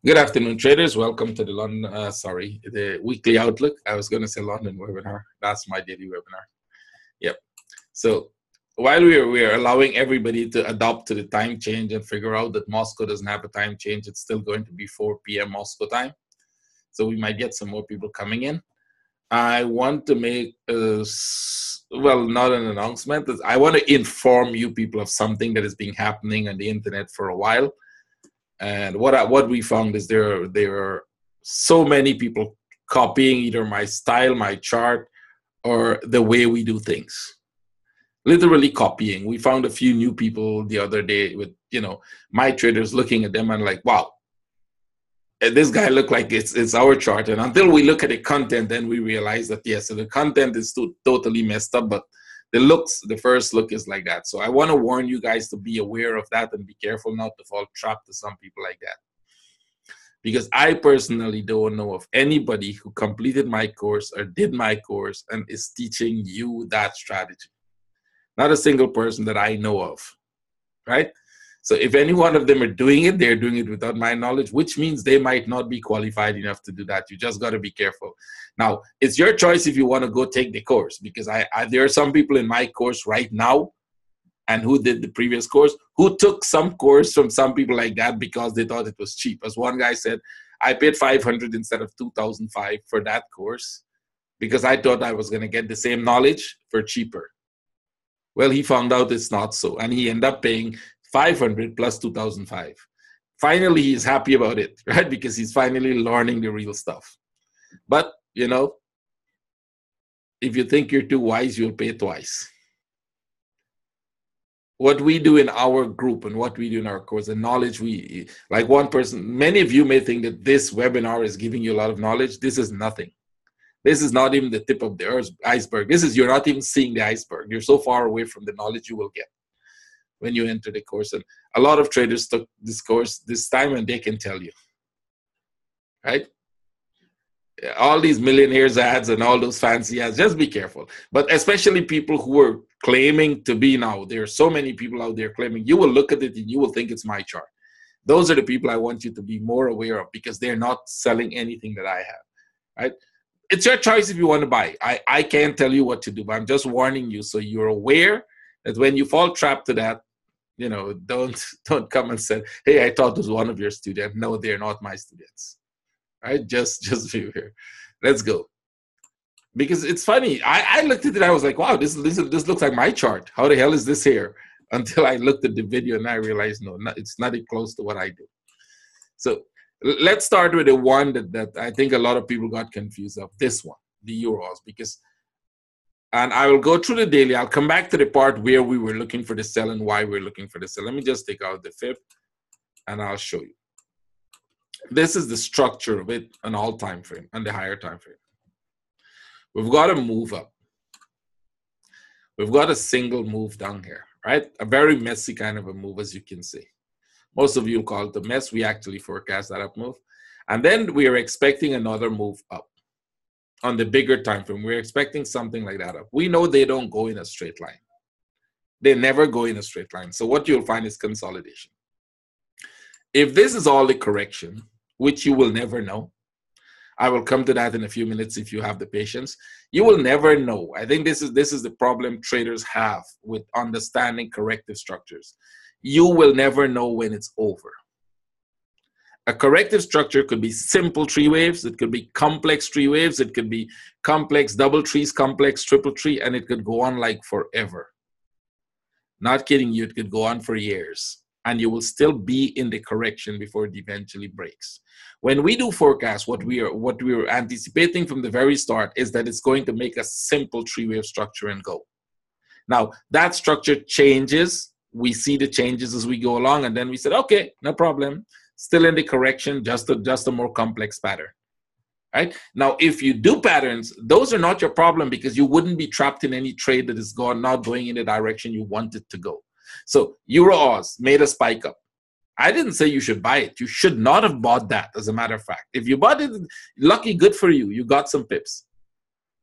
Good afternoon, traders. Welcome to the the weekly outlook. I was going to say London webinar. That's my daily webinar. Yep. So while we are allowing everybody to adopt to the time change and figure out that Moscow doesn't have a time change, it's still going to be 4 p.m. Moscow time. So we might get some more people coming in. I want to make, not an announcement. I want to inform you people of something that has been happening on the internet for a while. And what we found is there are so many people copying either my style, my chart, or the way we do things. Literally copying. We found a few new people the other day with, my traders looking at them and like, wow, this guy looked like it's our chart. And until we look at the content, then we realize that, yes, so the content is totally messed up, but the first look is like that. So I want to warn you guys to be aware of that and be careful not to fall trap to some people like that. Because I personally don't know of anybody who completed my course or did my course and is teaching you that strategy. Not a single person that I know of, right? So if any one of them are doing it, they're doing it without my knowledge, which means they might not be qualified enough to do that. You just got to be careful. Now, it's your choice if you want to go take the course, because there are some people in my course right now and who did the previous course, who took some course from some people like that because they thought it was cheap. As one guy said, I paid $500 instead of $2,005 for that course because I thought I was going to get the same knowledge for cheaper. Well, he found out it's not so, and he ended up paying $500 plus $2,005. Finally, he's happy about it, right? Because he's finally learning the real stuff. But, if you think you're too wise, you'll pay twice. What we do in our group and what we do in our course, the knowledge like one person, many of you may think that this webinar is giving you a lot of knowledge. This is nothing. This is not even the tip of the iceberg. You're not even seeing the iceberg. You're so far away from the knowledge you will get when you enter the course. And a lot of traders took this course this time and they can tell you, right? All these millionaires ads and all those fancy ads, just be careful. But especially people who are claiming to be now, there are so many people out there claiming, you will look at it and you will think it's my chart. Those are the people I want you to be more aware of because they're not selling anything that I have, right? It's your choice if you want to buy. I can't tell you what to do, but I'm just warning you so you're aware that when you fall trapped to that, don't come and say, hey, I thought it was one of your students. No, they're not my students. Right? Just be here. Let's go. Because it's funny. I looked at it. I was like, wow, this looks like my chart. How the hell is this here? Until I looked at the video and I realized, no, it's not even close to what I do. So let's start with the one that I think a lot of people got confused of. This one, the euros, and I will go through the daily. I'll come back to the part where we were looking for the sell and why we're looking for the sell. Let me just take out the fib and I'll show you. This is the structure of it on all time frame, on the higher time frame. We've got a move up. We've got a single move down here, right? A very messy kind of a move, as you can see. Most of you call it a mess. We actually forecast that up move. And then we are expecting another move up on the bigger time frame. We're expecting something like that up. We know they don't go in a straight line. They never go in a straight line. So what you'll find is consolidation. If this is all the correction, which you will never know, I will come to that in a few minutes if you have the patience. You will never know. I think this is the problem traders have with understanding corrective structures. You will never know when it's over. A corrective structure could be simple tree waves. It could be complex tree waves. It could be complex double trees, complex triple tree, and it could go on like forever. Not kidding you, it could go on for years. And you will still be in the correction before it eventually breaks. When we do forecasts, what we are anticipating from the very start is that it's going to make a simple three-wave structure and go. Now, that structure changes. We see the changes as we go along, and then we said, okay, no problem. Still in the correction, just a more complex pattern. Right? Now, if you do patterns, those are not your problem because you wouldn't be trapped in any trade that is not going in the direction you want it to go. So Euro-Oz made a spike up. I didn't say you should buy it. You should not have bought that, as a matter of fact. If you bought it, lucky, good for you. You got some pips.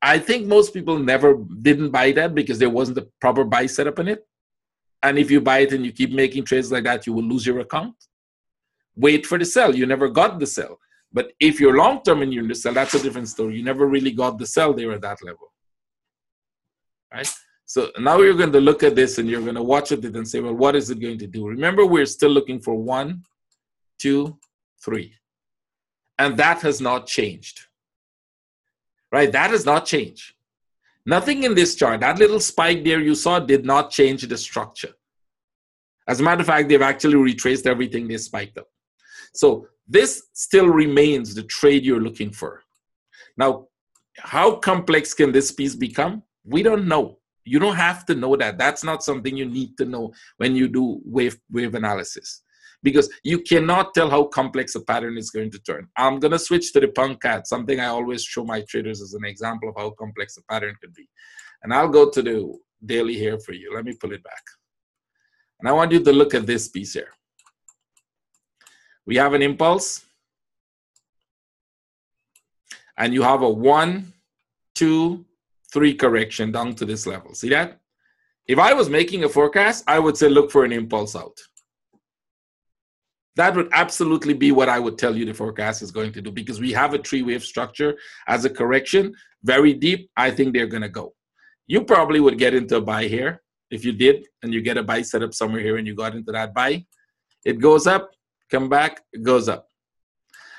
I think most people didn't buy that because there wasn't a proper buy setup in it. And if you buy it and you keep making trades like that, you will lose your account. wait for the sell. You never got the sell. But if you're long-term and you're in the sell, that's a different story. You never really got the sell there at that level, right? So now you're going to look at this and you're going to watch it and say, well, what is it going to do? Remember, we're still looking for 1, 2, 3. And that has not changed, right? That has not changed. Nothing in this chart, that little spike there you saw did not change the structure. As a matter of fact, they've actually retraced everything they spiked up. So this still remains the trade you're looking for. Now, how complex can this piece become? We don't know. You don't have to know that. That's not something you need to know when you do wave analysis, because you cannot tell how complex a pattern is going to turn. I'm going to switch to the punk cat, something I always show my traders as an example of how complex a pattern could be. And I'll go to the daily here for you. Let me pull it back. And I want you to look at this piece here. We have an impulse, and you have a 1, 2, 3 correction down to this level. See that? If I was making a forecast, I would say look for an impulse out. That would absolutely be what I would tell you the forecast is going to do, because we have a 3-wave structure as a correction, very deep. I think they're going to go. You probably would get into a buy here. If you did, and you get a buy set up somewhere here and you got into that buy, it goes up, come back, it goes up.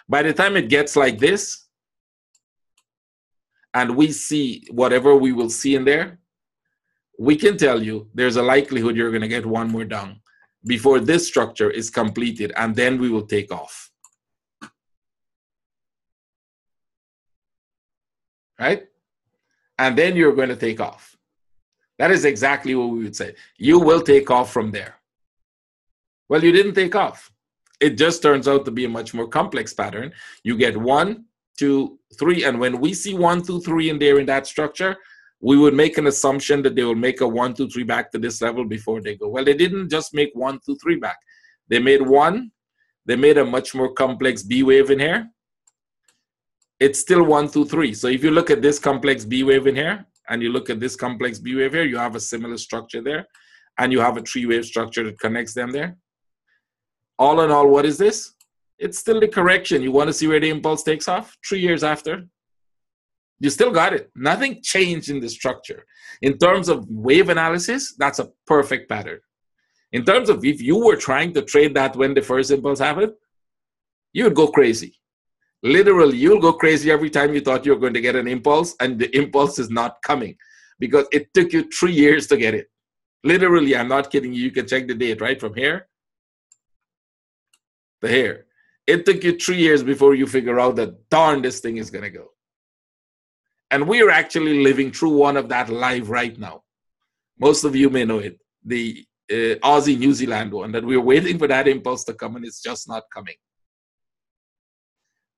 By the time it gets like this, and we see whatever we will see in there, we can tell you there's a likelihood you're going to get one more down before this structure is completed, and then we will take off. Right? And then you're going to take off. That is exactly what we would say. You will take off from there. Well, you didn't take off. It just turns out to be a much more complex pattern. You get 1, 2, 3, and when we see 1, 2, 3 in there in that structure, we would make an assumption that they will make a 1, 2, 3 back to this level before they go. Well, they didn't just make 1, 2, 3 back. They made 1. They made a much more complex B wave in here. It's still 1, 2, 3. So if you look at this complex B wave in here, and you look at this complex B wave here, you have a similar structure there, and you have a 3-wave structure that connects them there. All in all, what is this? It's still the correction. You want to see where the impulse takes off? 3 years after. You still got it. Nothing changed in the structure. In terms of wave analysis, that's a perfect pattern. In terms of if you were trying to trade that when the first impulse happened, you would go crazy. Literally, you'll go crazy every time you thought you were going to get an impulse and the impulse is not coming because it took you 3 years to get it. Literally, I'm not kidding you. You can check the date, right? From here to here. It took you 3 years before you figure out that, darn, this thing is going to go. And we are actually living through one of that live right now. Most of you may know it. The Aussie New Zealand one, that we're waiting for that impulse to come and it's just not coming.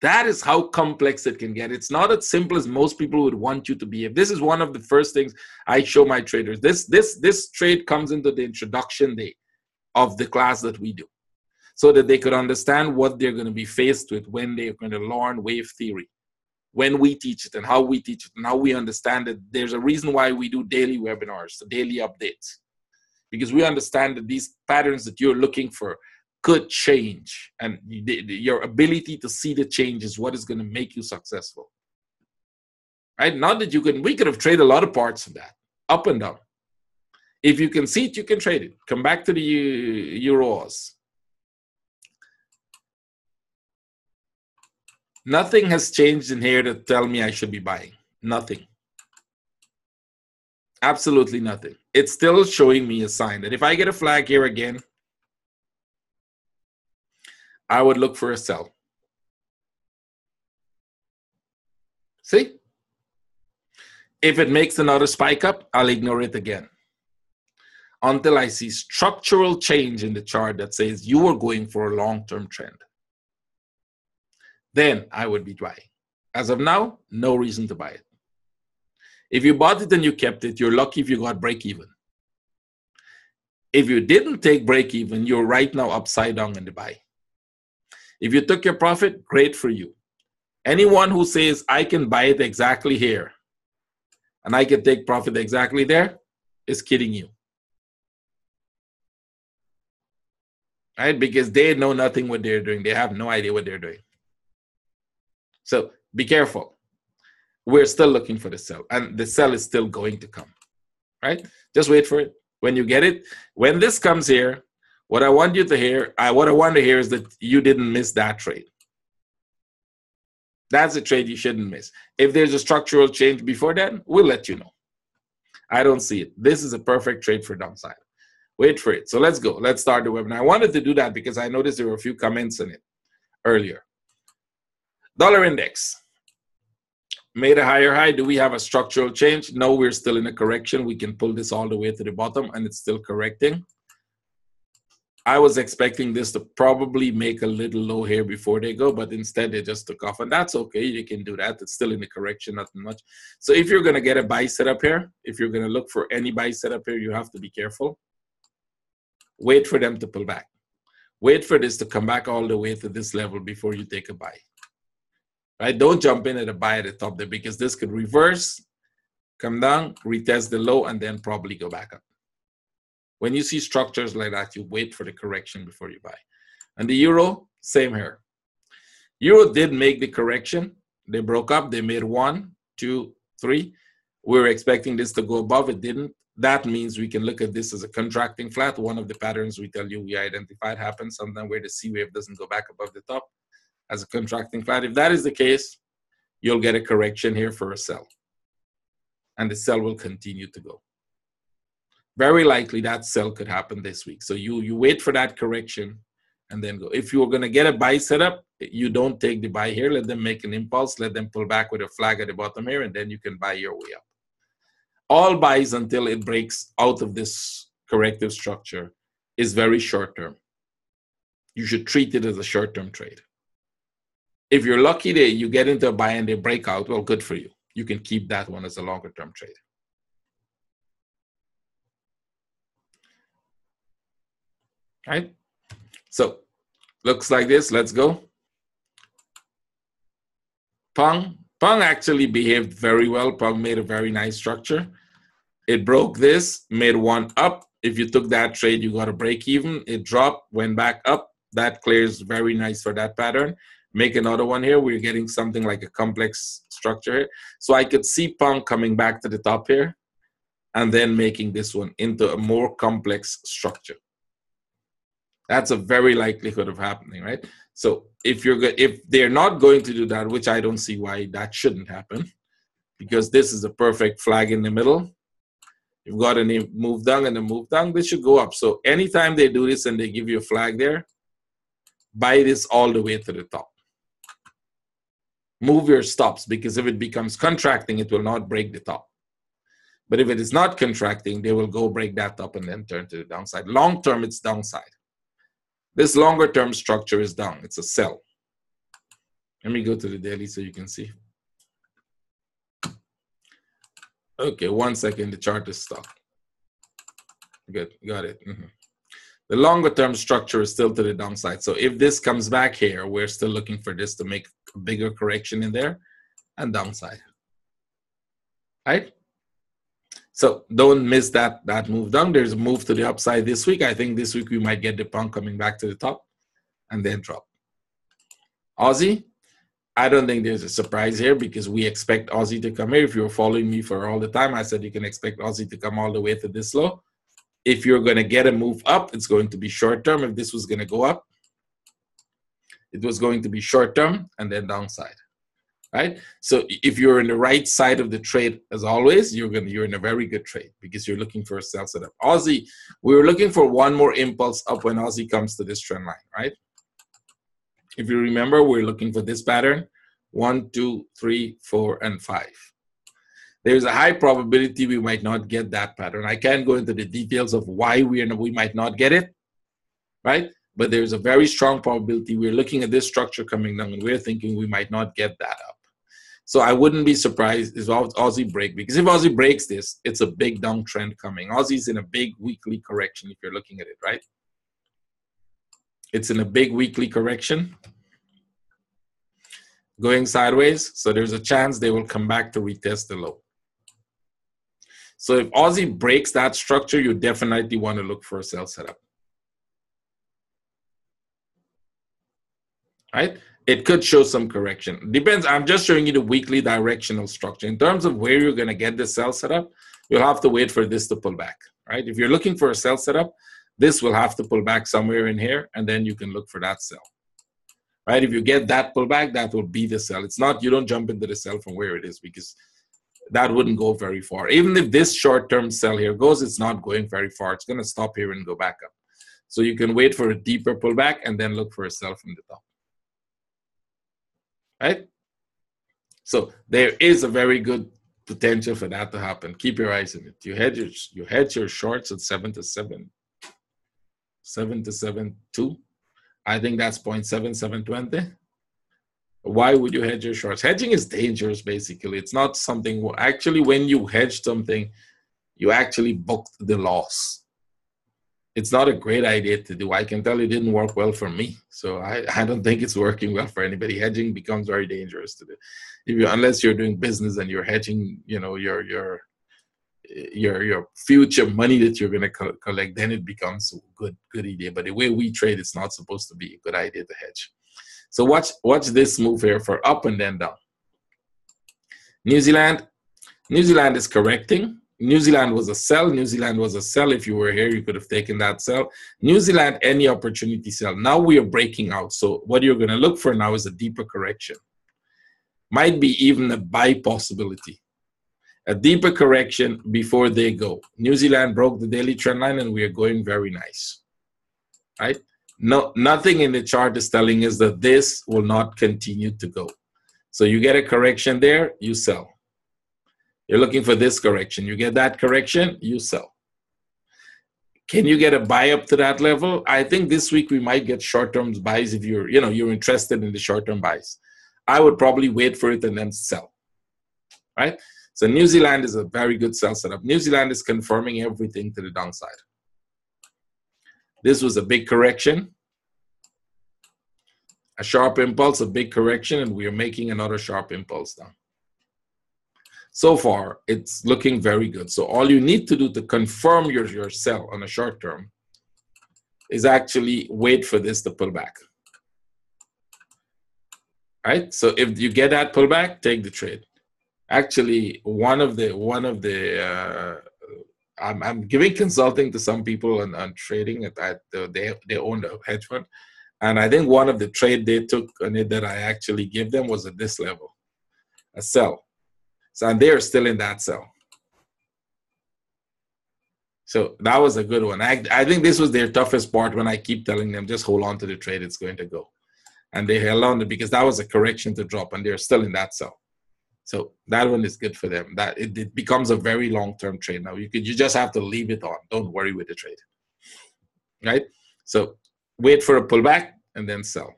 That is how complex it can get. It's not as simple as most people would want you to behave. This is one of the first things I show my traders. This trade comes into the introduction day of the class that we do, so that they could understand what they're going to be faced with when they're going to learn wave theory, when we teach it and how we teach it and how we understand it. There's a reason why we do daily webinars, the daily updates, because we understand that these patterns that you're looking for could change, and your ability to see the change is what is going to make you successful. Right? Not that we could have traded a lot of parts of that, up and down. If you can see it, you can trade it. Come back to the Euros. Nothing has changed in here to tell me I should be buying. Nothing. Absolutely nothing. It's still showing me a sign that if I get a flag here again, I would look for a sell. See? If it makes another spike up, I'll ignore it again until I see structural change in the chart that says you are going for a long-term trend. Then I would be buying. As of now, no reason to buy it. If you bought it and you kept it, you're lucky if you got break even. If you didn't take break even, you're right now upside down in the buy. If you took your profit, great for you. Anyone who says, I can buy it exactly here and I can take profit exactly there is kidding you. right? Because they know nothing what they're doing. They have no idea what they're doing. So be careful. We're still looking for the sell, and the sell is still going to come, right? Just wait for it. When you get it, when this comes here, what I want you to hear, what I want to hear is that you didn't miss that trade. That's a trade you shouldn't miss. If there's a structural change before then, we'll let you know. I don't see it. This is a perfect trade for downside. Wait for it. So let's go. Let's start the webinar. I wanted to do that because I noticed there were a few comments in it earlier. Dollar index made a higher high. Do we have a structural change? No, we're still in a correction. We can pull this all the way to the bottom and it's still correcting. I was expecting this to probably make a little low here before they go, but instead they just took off, and that's okay. You can do that. It's still in the correction, nothing much. So if you're going to get a buy setup here, if you're going to look for any buy setup here, you have to be careful. Wait for them to pull back. Wait for this to come back all the way to this level before you take a buy. Right? Don't jump in at a buy at the top there, because this could reverse, come down, retest the low, and then probably go back up. When you see structures like that, you wait for the correction before you buy. And the euro, same here. Euro did make the correction. They broke up. They made 1, 2, 3. We were expecting this to go above. It didn't. That means we can look at this as a contracting flat. One of the patterns we tell you we identified happens sometimes where the C wave doesn't go back above the top as a contracting flat. If that is the case, you'll get a correction here for a sell. And the sell will continue to go. Very likely that sell could happen this week. So you wait for that correction and then go. If you're going to get a buy setup, you don't take the buy here. Let them make an impulse. Let them pull back with a flag at the bottom here, and then you can buy your way up. All buys until it breaks out of this corrective structure is very short term. You should treat it as a short term trade. If you're lucky that you get into a buy and they break out, well, good for you. You can keep that one as a longer term trade. Right? So looks like this. Let's go. Pong actually behaved very well. Pong made a very nice structure. It broke this, made one up. If you took that trade, you got a break even. It dropped, went back up. That clears very nice for that pattern. Make another one here. We're getting something like a complex structure here. So I could see Pong coming back to the top here and then making this one into a more complex structure. That's a very likelihood of happening, right? So if they're not going to do that, which I don't see why that shouldn't happen, because this is a perfect flag in the middle. You've got a move down and a move down. This should go up. So anytime they do this and they give you a flag there, buy this all the way to the top. Move your stops, because if it becomes contracting, it will not break the top. But if it is not contracting, they will go break that top and then turn to the downside. Long term, it's downside. This longer term structure is down. It's a sell. Let me go to the daily so you can see. Okay, 1 second. The chart is stuck. Good, got it. The longer term structure is still to the downside. So if this comes back here, we're still looking for this to make a bigger correction in there and downside. Right? So don't miss that move down. There's a move to the upside this week. I think this week we might get the pound coming back to the top and then drop. Aussie, I don't think there's a surprise here because we expect Aussie to come here. If you're following me for all the time, I said you can expect Aussie to come all the way to this low. If you're going to get a move up, it's going to be short term. If this was going to go up, it was going to be short term and then downside. Right? So if you're in the right side of the trade, as always, you're in a very good trade because you're looking for a sell setup. Aussie, we were looking for one more impulse up when Aussie comes to this trend line, right? If you remember, we're looking for this pattern, 1, 2, 3, 4, and 5. There's a high probability we might not get that pattern. I can't go into the details of why we might not get it, right? But there's a very strong probability we're looking at this structure coming down and we're thinking we might not get that up. So I wouldn't be surprised if Aussie break, because if Aussie breaks this, it's a big downtrend coming. Aussie's in a big weekly correction if you're looking at it, right? It's in a big weekly correction going sideways. So there's a chance they will come back to retest the low. So if Aussie breaks that structure, you definitely want to look for a sell setup. right? It could show some correction. Depends. I'm just showing you the weekly directional structure. In terms of where you're going to get the sell setup, you'll have to wait for this to pull back, right? If you're looking for a sell setup, this will have to pull back somewhere in here, and then you can look for that sell, right? If you get that pullback, that will be the sell. It's not, you don't jump into the sell from where it is, because that wouldn't go very far. Even if this short-term sell here goes, it's not going very far. It's going to stop here and go back up. So you can wait for a deeper pullback and then look for a sell from the top, right? So there is a very good potential for that to happen. Keep your eyes on it. You hedge your shorts at 7 to 7, 7 to 7.2. I think that's 0.7720. Why would you hedge your shorts? Hedging is dangerous, basically. It's not something, actually, when you hedge something, you actually booked the loss. It's not a great idea to do. I can tell it didn't work well for me. So I don't think it's working well for anybody. Hedging becomes very dangerous to do. Unless you're doing business and you're hedging, you know, your future money that you're going to collect, then it becomes a good idea. But the way we trade, it's not supposed to be a good idea to hedge. So watch this move here for up and then down. New Zealand is correcting. New Zealand was a sell. New Zealand was a sell. If you were here, you could have taken that sell. New Zealand, any opportunity sell. Now we are breaking out. So what you're going to look for now is a deeper correction. Might be even a buy possibility. A deeper correction before they go. New Zealand broke the daily trend line and we are going very nice, right? No, nothing in the chart is telling us that this will not continue to go. So you get a correction there, you sell. You're looking for this correction. You get that correction, you sell. Can you get a buy up to that level? I think this week we might get short-term buys if you're interested in the short-term buys. I would probably wait for it and then sell, right? So New Zealand is a very good sell setup. New Zealand is confirming everything to the downside. This was a big correction, a sharp impulse, a big correction, and we are making another sharp impulse now. So far, it's looking very good. So all you need to do to confirm your sell on a short term is actually wait for this to pull back. Right? So if you get that pullback, take the trade. Actually, I'm giving consulting to some people on trading they own a hedge fund, and I think one of the trade they took on it that I actually give them was at this level, a sell. So and they are still in that sell. So that was a good one. I think this was their toughest part when I keep telling them just hold on to the trade, it's going to go, and they held on to it because that was a correction to drop, and they're still in that sell. So that one is good for them. That it becomes a very long-term trade now. You just have to leave it on. Don't worry with the trade, right? So wait for a pullback and then sell.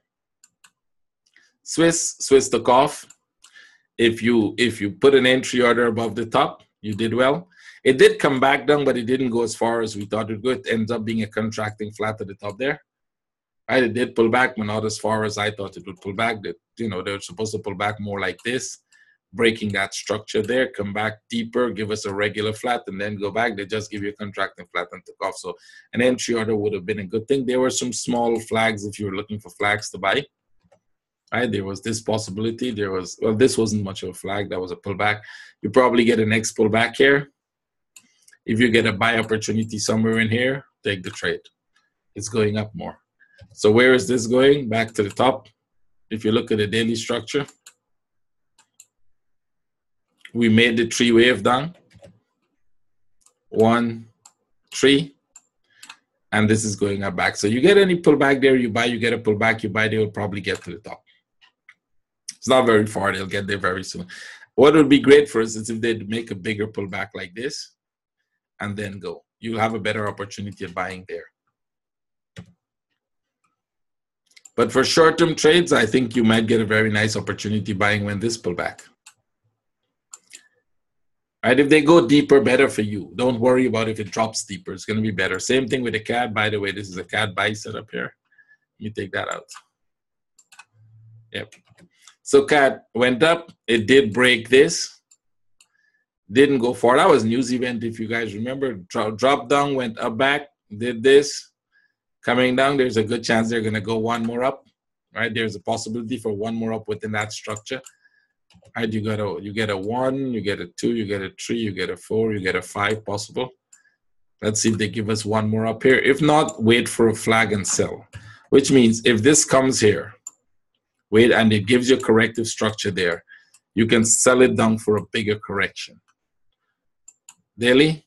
Swiss took off. If you put an entry order above the top, you did well. It did come back down, but it didn't go as far as we thought it would go. It ends up being a contracting flat at the top there. Right? It did pull back, but not as far as I thought it would pull back. They're supposed to pull back more like this, breaking that structure there, come back deeper, give us a regular flat, and then go back. They just give you a contracting flat and took off. So an entry order would have been a good thing. There were some small flags if you were looking for flags to buy. Right? There was this possibility. This wasn't much of a flag. That was a pullback. You probably get a next pullback here. If you get a buy opportunity somewhere in here, take the trade. It's going up more. So where is this going? Back to the top. If you look at the daily structure, we made the 3 wave down. 1, 3. And this is going up back. So you get any pullback there, you buy, you get a pullback, you buy, they will probably get to the top. It's not very far. They'll get there very soon. What would be great for us is if they'd make a bigger pullback like this and then go. You'll have a better opportunity of buying there. But for short-term trades, I think you might get a very nice opportunity buying when this pullback. Right? If they go deeper, better for you. Don't worry about if it drops deeper. It's going to be better. Same thing with the CAD. By the way, this is a CAD buy setup here. Let me take that out. Yep. So CAD went up. It did break this. Didn't go far. That was news event, if you guys remember. Drop down, went up back, did this. Coming down, there's a good chance they're going to go one more up. right? There's a possibility for one more up within that structure. Right? You get a 1, you get a 2, you get a 3, you get a 4, you get a 5 possible. Let's see if they give us one more up here. If not, wait for a flag and sell, which means if this comes here, wait, and it gives you a corrective structure there, you can sell it down for a bigger correction. Daily,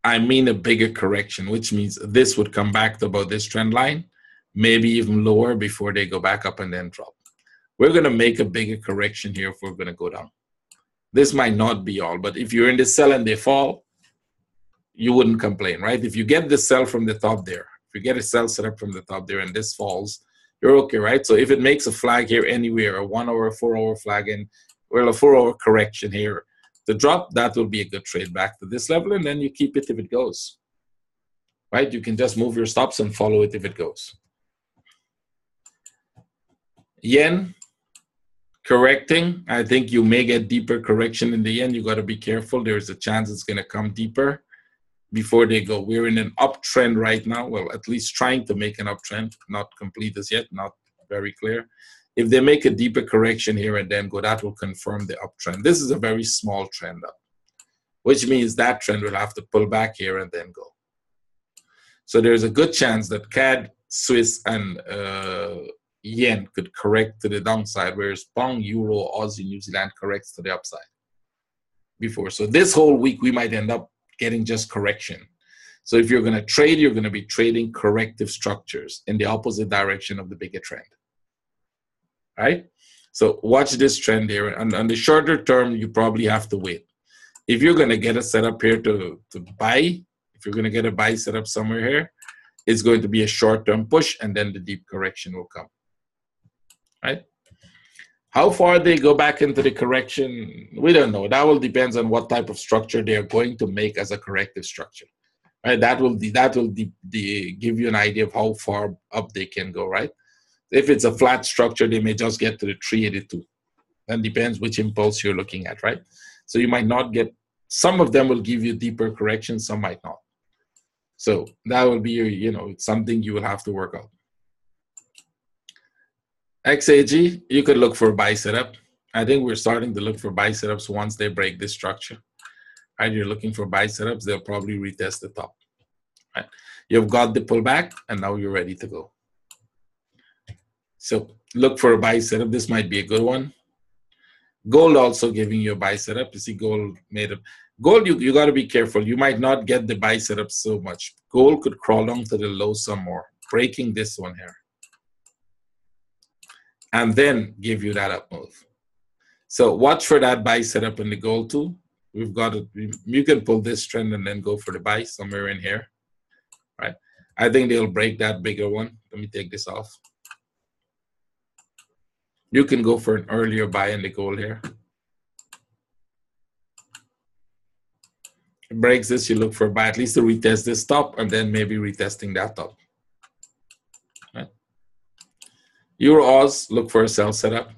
I mean a bigger correction, which means this would come back to about this trend line, maybe even lower before they go back up and then drop. We're going to make a bigger correction here if we're going to go down. This might not be all, but if you're in the sell and they fall, you wouldn't complain, right? If you get the sell from the top there, if you get a sell set up from the top there and this falls, you're okay, right? So if it makes a flag here anywhere, a 1 hour, 4 hour flag, and well, a 4 hour correction here, the drop, that will be a good trade back to this level, and then you keep it if it goes, right? You can just move your stops and follow it if it goes. Yen, correcting. I think you may get deeper correction in the yen. You got to be careful. There's a chance it's going to come deeper before they go. We're in an uptrend right now. Well, at least trying to make an uptrend, not complete as yet, not very clear. If they make a deeper correction here and then go, that will confirm the uptrend. This is a very small trend up, which means that trend will have to pull back here and then go. So there's a good chance that CAD, Swiss, and yen could correct to the downside, whereas pound, euro, Aussie, New Zealand corrects to the upside before. So this whole week, we might end up getting just correction. So if you're going to trade, you're going to be trading corrective structures in the opposite direction of the bigger trend. Right? So watch this trend here. And on the shorter term, you probably have to wait. If you're going to get a setup here to buy, if you're going to get a buy setup somewhere here, it's going to be a short-term push, and then the deep correction will come. Right? How far they go back into the correction, we don't know. That will depend on what type of structure they are going to make as a corrective structure. Right? That will give you an idea of how far up they can go. Right? If it's a flat structure, they may just get to the 382. That depends which impulse you're looking at. Right? So you might not get. Some of them will give you deeper corrections. Some might not. So that will be it's something you will have to work out. XAG, you could look for a buy setup. I think we're starting to look for buy setups once they break this structure. Right? You're looking for buy setups, they'll probably retest the top. Right? You've got the pullback, and now you're ready to go. So look for a buy setup. This might be a good one. Gold also giving you a buy setup. You see gold made up. Gold, you got to be careful. You might not get the buy setup so much. Gold could crawl down to the low some more, breaking this one here, and then give you that up move. So watch for that buy setup in the gold too. We've got it. You can pull this trend and then go for the buy somewhere in here, right? I think they'll break that bigger one. Let me take this off. You can go for an earlier buy in the gold here. It breaks this, you look for a buy, at least to retest this top, and then maybe retesting that top. Right? Euro Oz, look for a sell setup.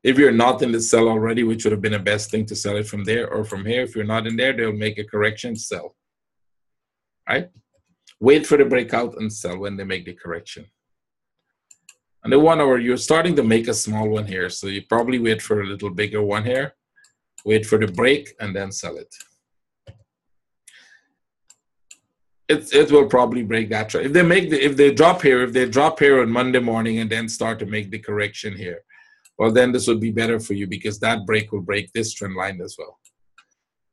If you're not in the sell already, which would have been the best thing to sell it from there or from here, if you're not in there, they'll make a correction, sell. Right? Wait for the breakout and sell when they make the correction. And the 1 hour, you're starting to make a small one here, so you probably wait for a little bigger one here. Wait for the break and then sell it. It will probably break that trend. If they drop here on Monday morning and then start to make the correction here, well, then this would be better for you because that break will break this trend line as well,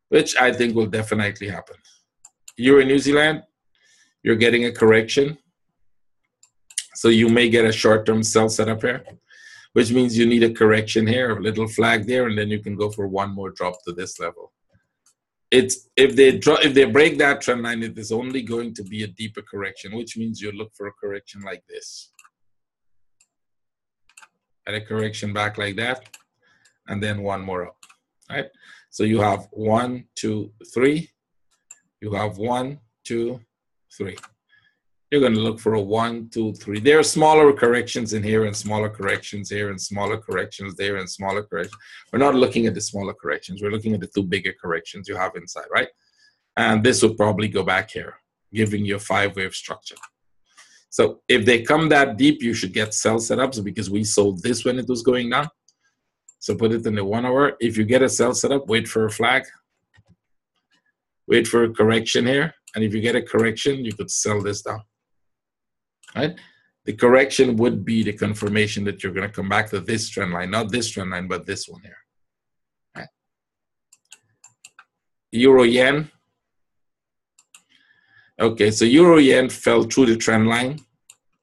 which I think will definitely happen. You're in New Zealand, you're getting a correction, so you may get a short-term sell setup here, which means you need a correction here, a little flag there, and then you can go for one more drop to this level. If they break that trend line, it is only going to be a deeper correction, which means you look for a correction like this. And a correction back like that, and then one more up. Right? So you have 1, 2, 3. You have 1, 2, 3. You're going to look for a 1, 2, 3. There are smaller corrections in here and smaller corrections here and smaller corrections there and smaller corrections. We're not looking at the smaller corrections. We're looking at the two bigger corrections you have inside, right? And this will probably go back here, giving you a 5-wave structure. So if they come that deep, you should get sell setups because we sold this when it was going down. So put it in the 1 hour. If you get a sell setup, wait for a flag. Wait for a correction here. And if you get a correction, you could sell this down. Right? The correction would be the confirmation that you're going to come back to this trend line, not this trend line, but this one here. Right? Euro yen. Okay, so euro yen fell through the trend line.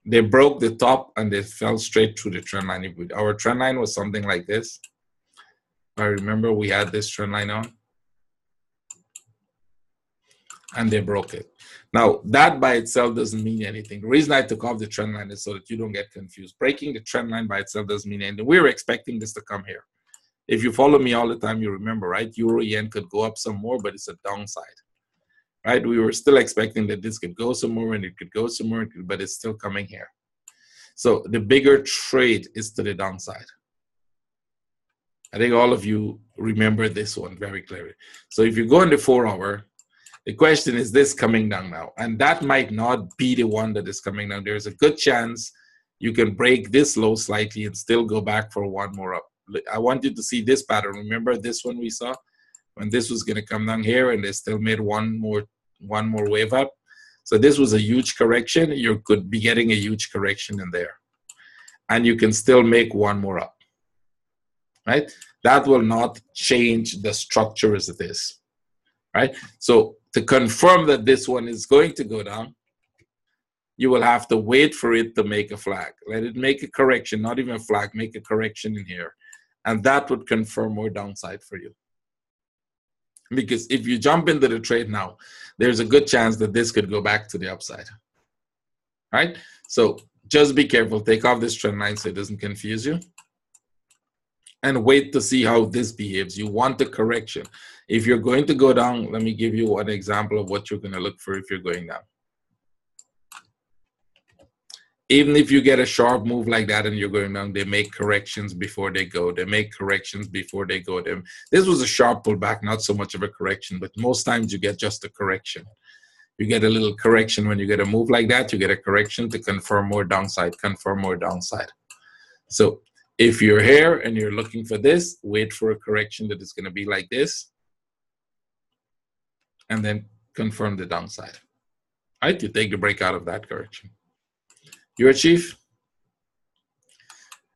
They broke the top and they fell straight through the trend line. Our trend line was something like this. I remember we had this trend line on. And they broke it. Now, that by itself doesn't mean anything. The reason I took off the trend line is so that you don't get confused. Breaking the trend line by itself doesn't mean anything. We were expecting this to come here. If you follow me all the time, you remember, right? Euro yen could go up some more, but it's a downside, right? We were still expecting that this could go some more and it could go some more, but it's still coming here. So the bigger trade is to the downside. I think all of you remember this one very clearly. So if you go in the 4 hour, the question is this coming down now, and that might not be the one that is coming down. There's a good chance you can break this low slightly and still go back for one more up. I want you to see this pattern. Remember this one we saw when this was going to come down here, and they still made one more wave up. So this was a huge correction. You could be getting a huge correction in there, and you can still make one more up, right? That will not change the structure as it is, right? So to confirm that this one is going to go down, you will have to wait for it to make a flag. Let it make a correction, not even a flag, make a correction in here. And that would confirm more downside for you. Because if you jump into the trade now, there's a good chance that this could go back to the upside, right? So just be careful. Take off this trend line so it doesn't confuse you. And wait to see how this behaves. You want a correction. If you're going to go down, let me give you one example of what you're going to look for if you're going down. Even if you get a sharp move like that and you're going down, they make corrections before they go. They make corrections before they go. This was a sharp pullback, not so much of a correction, but most times you get just a correction. You get a little correction when you get a move like that. You get a correction to confirm more downside, confirm more downside. So if you're here and you're looking for this, wait for a correction that is going to be like this, and then confirm the downside. Right? You take the break out of that correction. You're a chief.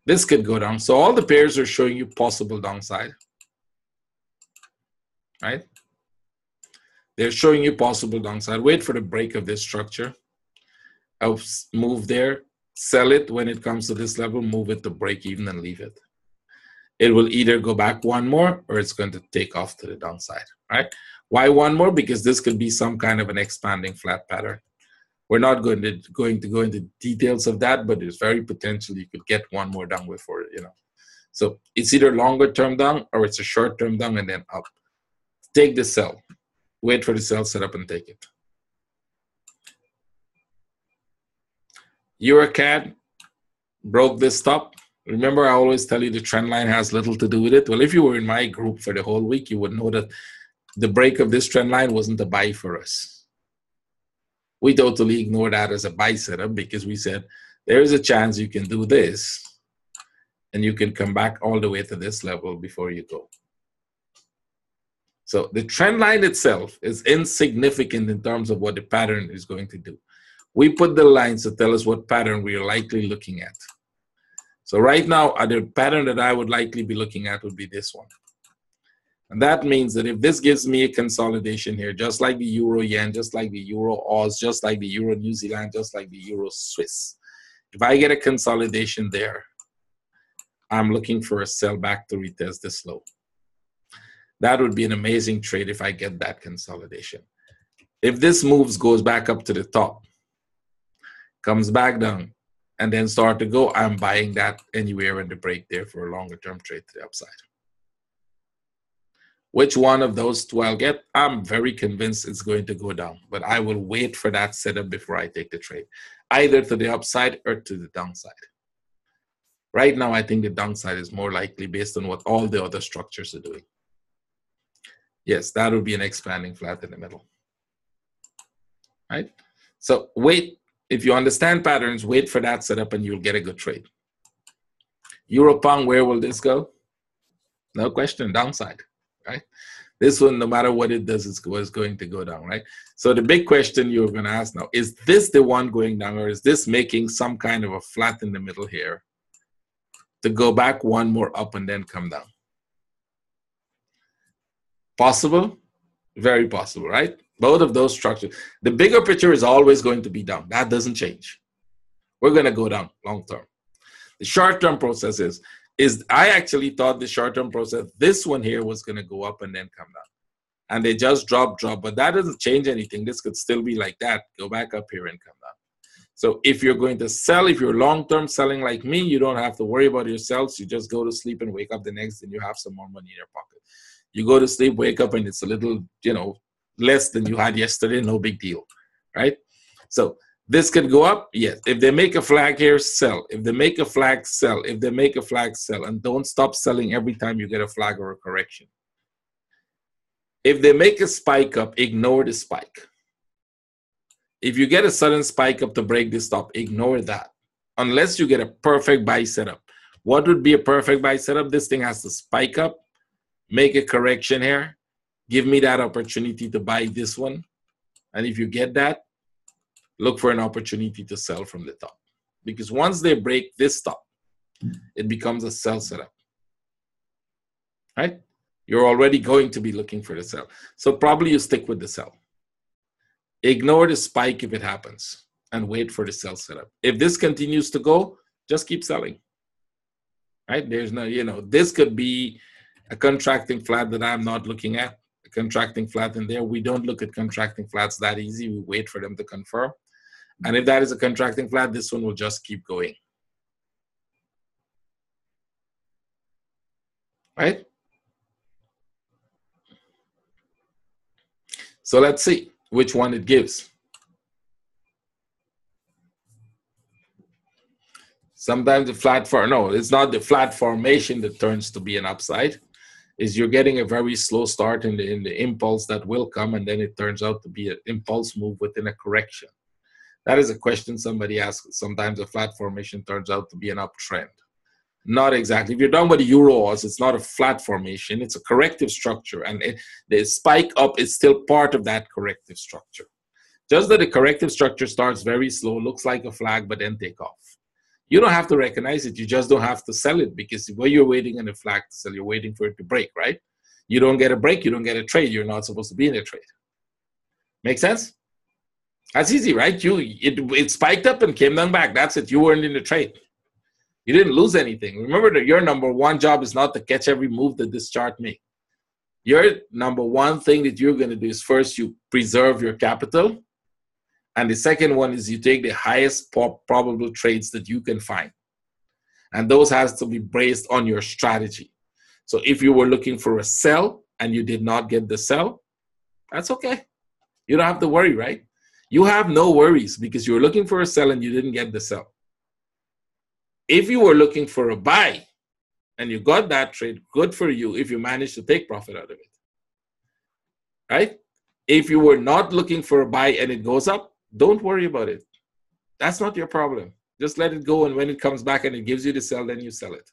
This could go down. So all the pairs are showing you possible downside. Right? They're showing you possible downside. Wait for the break of this structure. I'll move there. Sell it when it comes to this level, move it to break even and leave it. It will either go back one more or it's going to take off to the downside, right? Why one more? Because this could be some kind of an expanding flat pattern. We're not going to go into details of that, but there's very potential you could get one more down before, you know. So it's either longer term down or it's a short term down and then up. Take the sell. Wait for the sell setup and take it. EuroCAD broke this top. Remember, I always tell you the trend line has little to do with it. Well, if you were in my group for the whole week, you would know that the break of this trend line wasn't a buy for us. We totally ignored that as a buy setup because we said there is a chance you can do this and you can come back all the way to this level before you go. So the trend line itself is insignificant in terms of what the pattern is going to do. We put the lines to tell us what pattern we are likely looking at. So right now, the pattern that I would likely be looking at would be this one. And that means that if this gives me a consolidation here, just like the Euro Yen, just like the Euro Oz, just like the Euro New Zealand, just like the Euro Swiss, if I get a consolidation there, I'm looking for a sell back to retest this low. That would be an amazing trade if I get that consolidation. If this goes back up to the top, comes back down, and then start to go, I'm buying that anywhere in the break there for a longer term trade to the upside. Which one of those two I'll get? I'm very convinced it's going to go down, but I will wait for that setup before I take the trade, either to the upside or to the downside. Right now, I think the downside is more likely based on what all the other structures are doing. Yes, that would be an expanding flat in the middle. Right? So wait If you understand patterns, wait for that setup and you'll get a good trade. Euro pound, where will this go? No question, downside, right? This one, no matter what it does, it's going to go down, right? So the big question you're going to ask now, is this the one going down, or is this making some kind of a flat in the middle here to go back one more up and then come down? Possible? Very possible, right? Both of those structures. The bigger picture is always going to be down. That doesn't change. We're going to go down long term. The short-term process is I actually thought the short-term process, this one here was going to go up and then come down. And they just drop, but that doesn't change anything. This could still be like that, go back up here and come down. So if you're going to sell, if you're long-term selling like me, you don't have to worry about your sales. You just go to sleep and wake up the next day and you have some more money in your pocket. You go to sleep, wake up, and it's a little, less than you had yesterday, no big deal, right? So this could go up, yes. If they make a flag here, sell. If they make a flag, sell. If they make a flag, sell. And don't stop selling every time you get a flag or a correction. If they make a spike up, ignore the spike. If you get a sudden spike up to break this stop, ignore that. Unless you get a perfect buy setup. What would be a perfect buy setup? This thing has to spike up, make a correction here, give me that opportunity to buy this one. And if you get that, look for an opportunity to sell from the top. Because once they break this top, it becomes a sell setup. Right? You're already going to be looking for the sell. So probably you stick with the sell. Ignore the spike if it happens and wait for the sell setup. If this continues to go, just keep selling. Right? There's no, this could be a contracting flat that I'm not looking at. A contracting flat in there. We don't look at contracting flats that easy. We wait for them to confirm. And if that is a contracting flat, this one will just keep going. Right? So let's see which one it gives. Sometimes the it's not the flat formation that turns to be an upside. Is you're getting a very slow start in the impulse that will come, and then it turns out to be an impulse move within a correction. That is a question somebody asks. Sometimes a flat formation turns out to be an uptrend. Not exactly. If you're done with the Euros, it's not a flat formation. It's a corrective structure. And the spike up is still part of that corrective structure. Just that the corrective structure starts very slow, looks like a flag, but then take off. You don't have to recognize it. You just don't have to sell it, because when you're waiting on a flag to sell, you're waiting for it to break, right? You don't get a break, you don't get a trade. You're not supposed to be in a trade. Make sense? That's easy, right? It spiked up and came down back. That's it. You weren't in the trade. You didn't lose anything. Remember that your number one job is not to catch every move that this chart makes. Your number one thing that you're going to do is first you preserve your capital. And the second one is you take the highest probable trades that you can find. And those has to be based on your strategy. So if you were looking for a sell and you did not get the sell, that's okay. You don't have to worry, right? You have no worries because you were looking for a sell and you didn't get the sell. If you were looking for a buy and you got that trade, good for you if you managed to take profit out of it. Right? If you were not looking for a buy and it goes up, don't worry about it. That's not your problem. Just let it go, and when it comes back and it gives you the sell, then you sell it.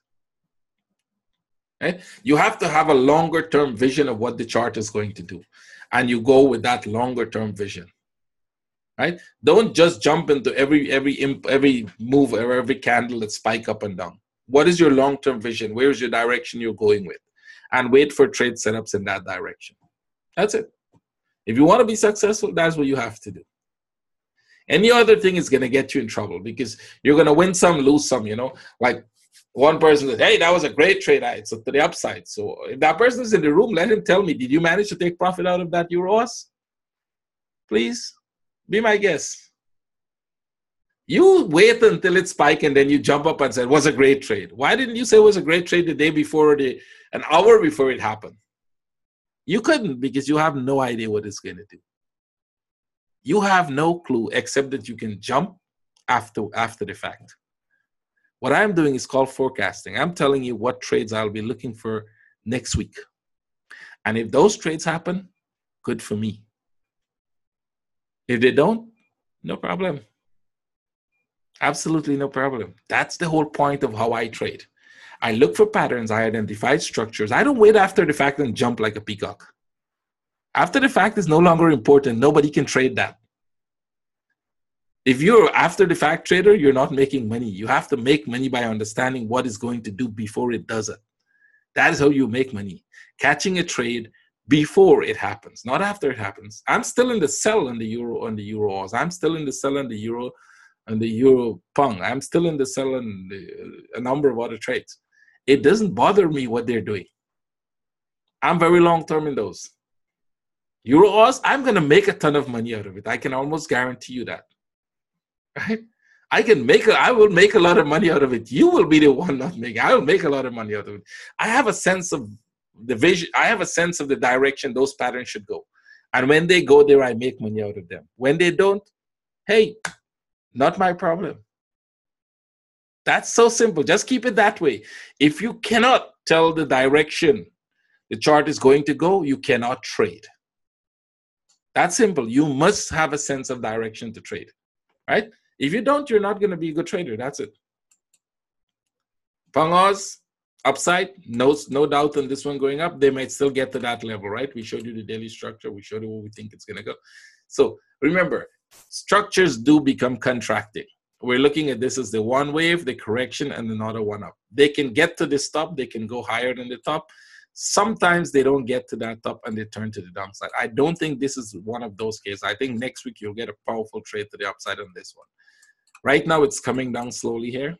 Right? You have to have a longer term vision of what the chart is going to do. And you go with that longer term vision. Right? Don't just jump into every move or every candle that spike up and down. What is your long-term vision? Where is your direction you're going with? And wait for trade setups in that direction. That's it. If you want to be successful, that's what you have to do. Any other thing is going to get you in trouble because you're going to win some, lose some, Like one person said, hey, that was a great trade. It's to the upside. So if that person is in the room, let him tell me, did you manage to take profit out of that Euros? Please. Be my guest. You wait until it spiked and then you jump up and say, it was a great trade. Why didn't you say it was a great trade the day before, an hour before it happened? You couldn't because you have no idea what it's going to do. You have no clue except that you can jump after the fact. What I'm doing is called forecasting. I'm telling you what trades I'll be looking for next week. And if those trades happen, good for me. If they don't, no problem. Absolutely no problem. That's the whole point of how I trade. I look for patterns, I identify structures. I don't wait after the fact and jump like a peacock. After the fact is no longer important. Nobody can trade that. If you're after the fact trader, you're not making money. You have to make money by understanding what it's going to do before it does it. That is how you make money. Catching a trade before it happens, not after it happens. I'm still in the sell on the euro, on the euros. I'm still in the sell on the euro, on the euro pung. I'm still in the sell on a number of other trades. It doesn't bother me what they're doing. I'm very long term in those. Euros, I'm going to make a ton of money out of it. I can almost guarantee you that. Right? I will make a lot of money out of it. You will be the one not making. I will make a lot of money out of it. I have a sense of the vision. I have a sense of the direction those patterns should go. And when they go there, I make money out of them. When they don't, hey, not my problem. That's so simple. Just keep it that way. If you cannot tell the direction the chart is going to go, you cannot trade. That's simple. You must have a sense of direction to trade, right? If you don't, you're not going to be a good trader. That's it. Pangos, upside, no doubt on this one going up. They might still get to that level, right? We showed you the daily structure. We showed you where we think it's going to go. So remember, structures do become contracting. We're looking at this as the one wave, the correction, and another one up. They can get to this top. They can go higher than the top. Sometimes they don't get to that top and they turn to the downside. I don't think this is one of those cases. I think next week you'll get a powerful trade to the upside on this one. Right now it's coming down slowly here.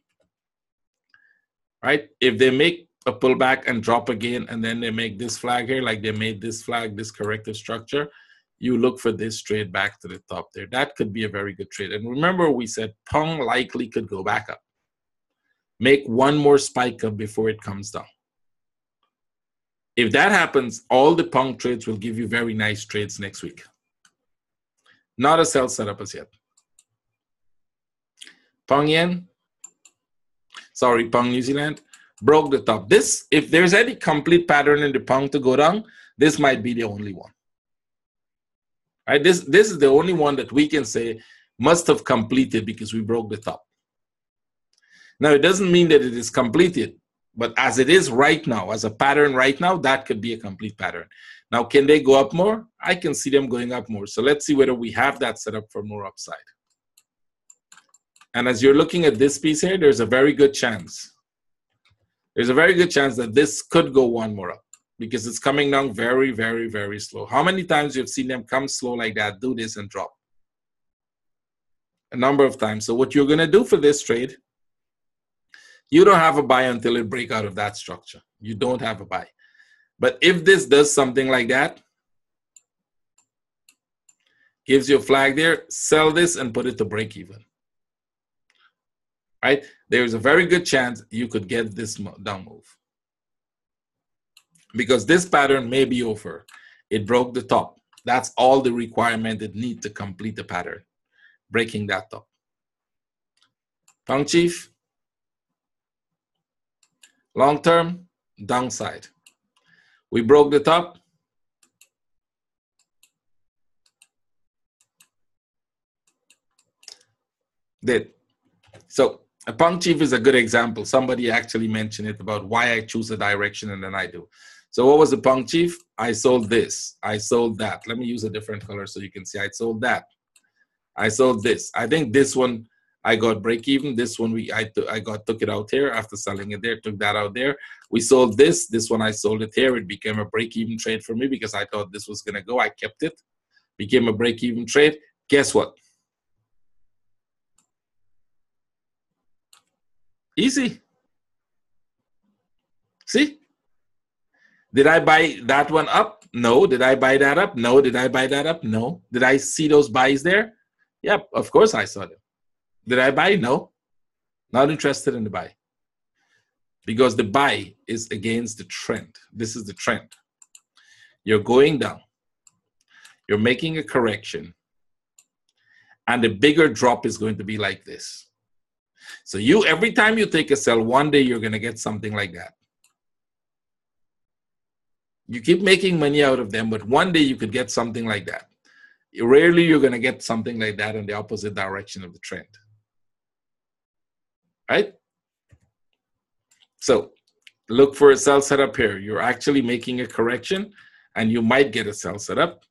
Right? If they make a pullback and drop again and then they make this flag here, like they made this flag, this corrective structure, you look for this trade back to the top there. That could be a very good trade. And remember we said Pong likely could go back up. Make one more spike up before it comes down. If that happens, all the Pong trades will give you very nice trades next week. Not a sell setup as yet. Pong Yen, sorry, Pong New Zealand, broke the top. This, if there's any complete pattern in the Pong to go down, this might be the only one. Right? This is the only one that we can say must have completed because we broke the top. Now, it doesn't mean that it is completed, but as it is right now, as a pattern right now, that could be a complete pattern. Now, can they go up more? I can see them going up more. So let's see whether we have that set up for more upside. And as you're looking at this piece here, there's a very good chance. There's a very good chance that this could go one more up because it's coming down very, very, very slow. How many times you've seen them come slow like that, do this and drop? A number of times. So what you're going to do for this trade, you don't have a buy until it breaks out of that structure. You don't have a buy. But if this does something like that, gives you a flag there, sell this and put it to break even. Right? There's a very good chance you could get this down move. Because this pattern may be over. It broke the top. That's all the requirement it needs to complete the pattern. Breaking that top. Pong Chief. Long term, downside. We broke the top. Did. So a Pong Chief is a good example. Somebody actually mentioned it about why I choose a direction and then I do. So what was the Pong Chief? I sold this. I sold that. Let me use a different color so you can see. I sold that. I sold this. I think this one I got break even. This one took it out here after selling it there, took that out there. We sold this. This one I sold it here. It became a break even trade for me because I thought this was going to go. I kept it. Became a break even trade. Guess what? Easy. See? Did I buy that one up? No. Did I buy that up? No. Did I buy that up? No. Did I see those buys there? Yep, of course I saw them. Did I buy? No. Not interested in the buy. Because the buy is against the trend. This is the trend. You're going down. You're making a correction. And the bigger drop is going to be like this. So every time you take a sell, one day you're going to get something like that. You keep making money out of them, but one day you could get something like that. Rarely you're going to get something like that in the opposite direction of the trend. right? So look for a sell setup here. You're actually making a correction and you might get a sell setup.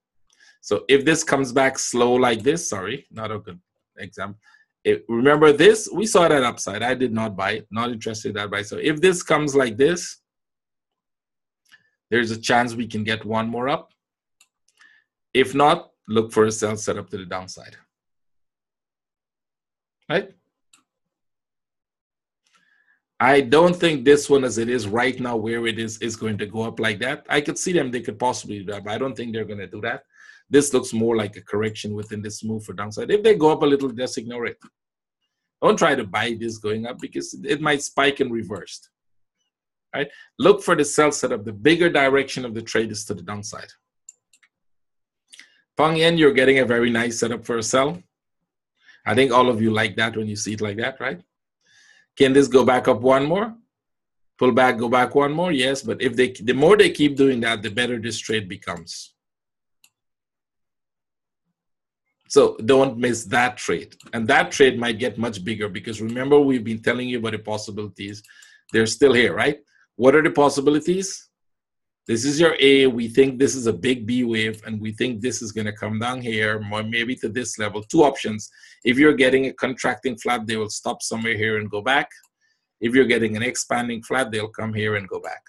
So if this comes back slow like this, sorry, not a good example. Remember this, we saw that upside. I did not buy it, not interested in that buy. So if this comes like this, there's a chance we can get one more up. If not, look for a sell setup to the downside, right? I don't think this one, as it is right now, where it is going to go up like that. I could see them, they could possibly do that, but I don't think they're going to do that. This looks more like a correction within this move for downside. If they go up a little, just ignore it. Don't try to buy this going up because it might spike and reversed, right? Look for the sell setup. The bigger direction of the trade is to the downside. Peng Yen, you're getting a very nice setup for a sell. I think all of you like that when you see it like that, right? Can this go back up one more? Pull back, go back one more? Yes, but if the more they keep doing that, the better this trade becomes. So don't miss that trade. And that trade might get much bigger because remember, we've been telling you about the possibilities. They're still here, right? What are the possibilities? This is your A. We think this is a big B wave, and we think this is going to come down here, more maybe to this level. Two options. If you're getting a contracting flat, they will stop somewhere here and go back. If you're getting an expanding flat, they'll come here and go back.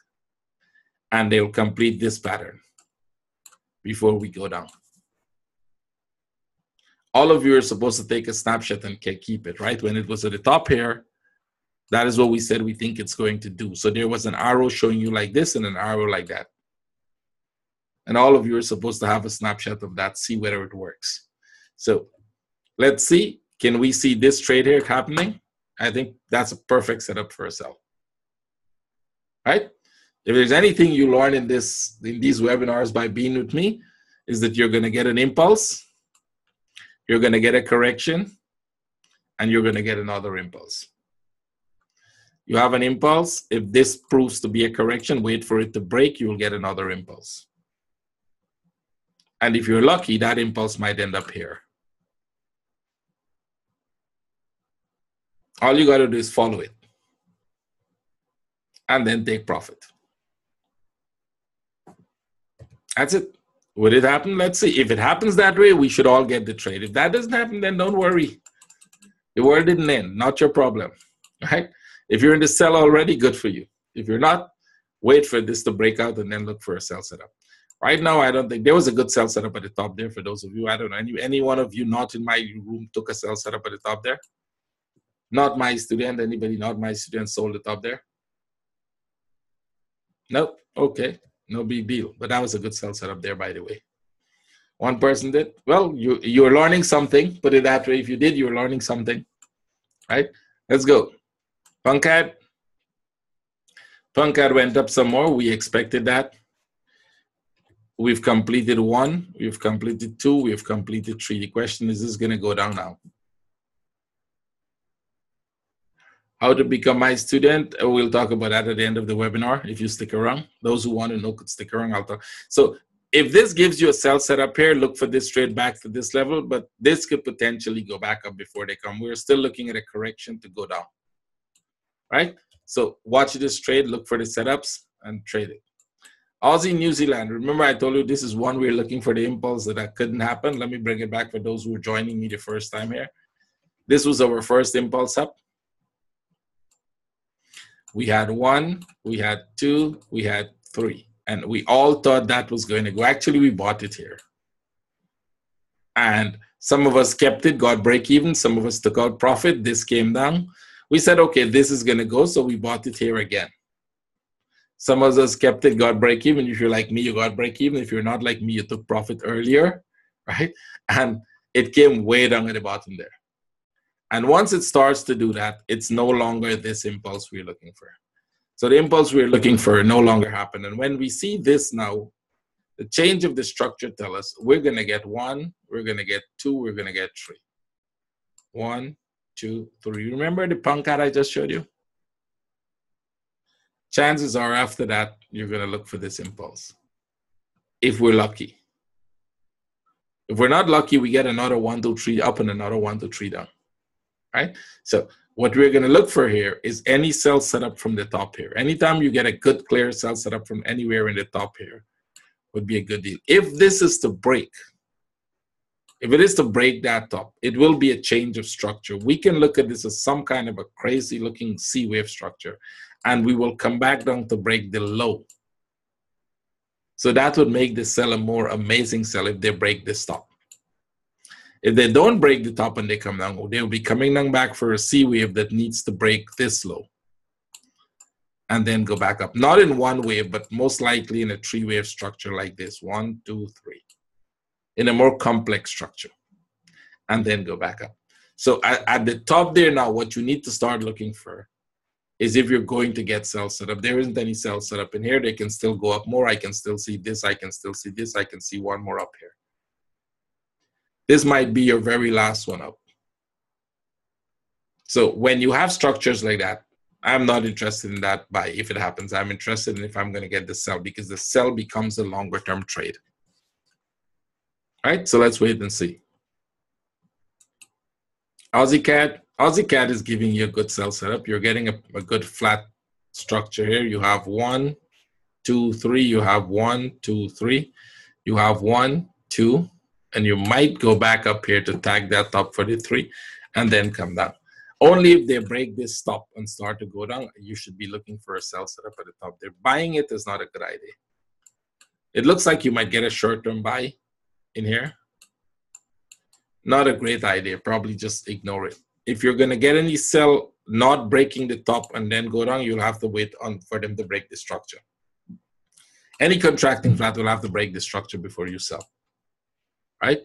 And they'll complete this pattern before we go down. All of you are supposed to take a snapshot and keep it, right? When it was at the top here, that is what we said we think it's going to do. So there was an arrow showing you like this and an arrow like that. And all of you are supposed to have a snapshot of that, see whether it works. So let's see, can we see this trade here happening? I think that's a perfect setup for a sell, right? If there's anything you learn in these webinars by being with me, is that you're going to get an impulse, you're going to get a correction, and you're going to get another impulse. You have an impulse. If this proves to be a correction, wait for it to break, you will get another impulse. And if you're lucky, that impulse might end up here. All you got to do is follow it and then take profit. That's it. Would it happen? Let's see. If it happens that way, we should all get the trade. If that doesn't happen, then don't worry. The world didn't end. Not your problem, right? If you're in the sell already, good for you. If you're not, wait for this to break out and then look for a sell setup. Right now, I don't think there was a good sell setup at the top there for those of you. I don't know. Any one of you not in my room took a sell setup at the top there? Not my student. Anybody not my student sold it up there? Nope. Okay. No big deal. But that was a good sell setup there, by the way. One person did. Well, you're learning something. Put it that way. If you did, you're learning something. Right? Let's go. Punkad. Punkad went up some more. We expected that. We've completed 1. We've completed 2. We've completed 3. The question is this going to go down now? How to become my student? We'll talk about that at the end of the webinar. If you stick around, those who want to know could stick around. I'll talk. So if this gives you a sell setup here, look for this trade back to this level, but this could potentially go back up before they come. We're still looking at a correction to go down, right? So watch this trade, look for the setups and trade it. Aussie, New Zealand. Remember I told you this is one we're looking for the impulse that couldn't happen. Let me bring it back for those who are joining me the first time here. This was our first impulse up. We had 1, we had 2, we had 3. And we all thought that was going to go. Actually, we bought it here. And some of us kept it, got break even. Some of us took out profit. This came down. We said, okay, this is going to go. So we bought it here again. Some of us kept it, got break even. If you're like me, you got break even. If you're not like me, you took profit earlier, right? And it came way down at the bottom there. And once it starts to do that, it's no longer this impulse we're looking for. So the impulse we're looking for no longer happened. And when we see this now, the change of the structure tells us we're going to get 1, we're going to get 2, we're going to get 3. 1, 2, 3. Remember the Punkad I just showed you? Chances are after that, you're going to look for this impulse. If we're lucky. If we're not lucky, we get another 1, 2, 3 up and another 1, 2, 3 down. Right? So what we're going to look for here is any sell setup from the top here. Anytime you get a good clear sell setup from anywhere in the top here would be a good deal. If this is to break, if it is to break that top, it will be a change of structure. We can look at this as some kind of a crazy looking C wave structure, and we will come back down to break the low. So that would make this sell a more amazing sell if they break this top. If they don't break the top and they come down, they'll be coming down back for a C wave that needs to break this low and then go back up. Not in one wave, but most likely in a three wave structure like this. 1, 2, 3. In a more complex structure, and then go back up. So at the top there now, what you need to start looking for is if you're going to get sell setup. There isn't any sell setup in here. They can still go up more. I can still see this. I can still see this. I can see one more up here. This might be your very last one up. So when you have structures like that, I'm not interested in that buy if it happens. I'm interested in if I'm going to get the sell, because the sell becomes a longer term trade. All right, so let's wait and see. Aussie CAD is giving you a good sell setup. You're getting a good flat structure here. You have 1, 2, 3. You have 1, 2, 3. You have 1, 2. And you might go back up here to tag that top for the 3 and then come down. Only if they break this stop and start to go down, you should be looking for a sell setup at the top there. Buying it is not a good idea. It looks like you might get a short-term buy in here. Not a great idea. Probably just ignore it. If you're going to get any sell not breaking the top and then go down, you'll have to wait for them to break the structure. Any contracting flat will have to break the structure before you sell. Right?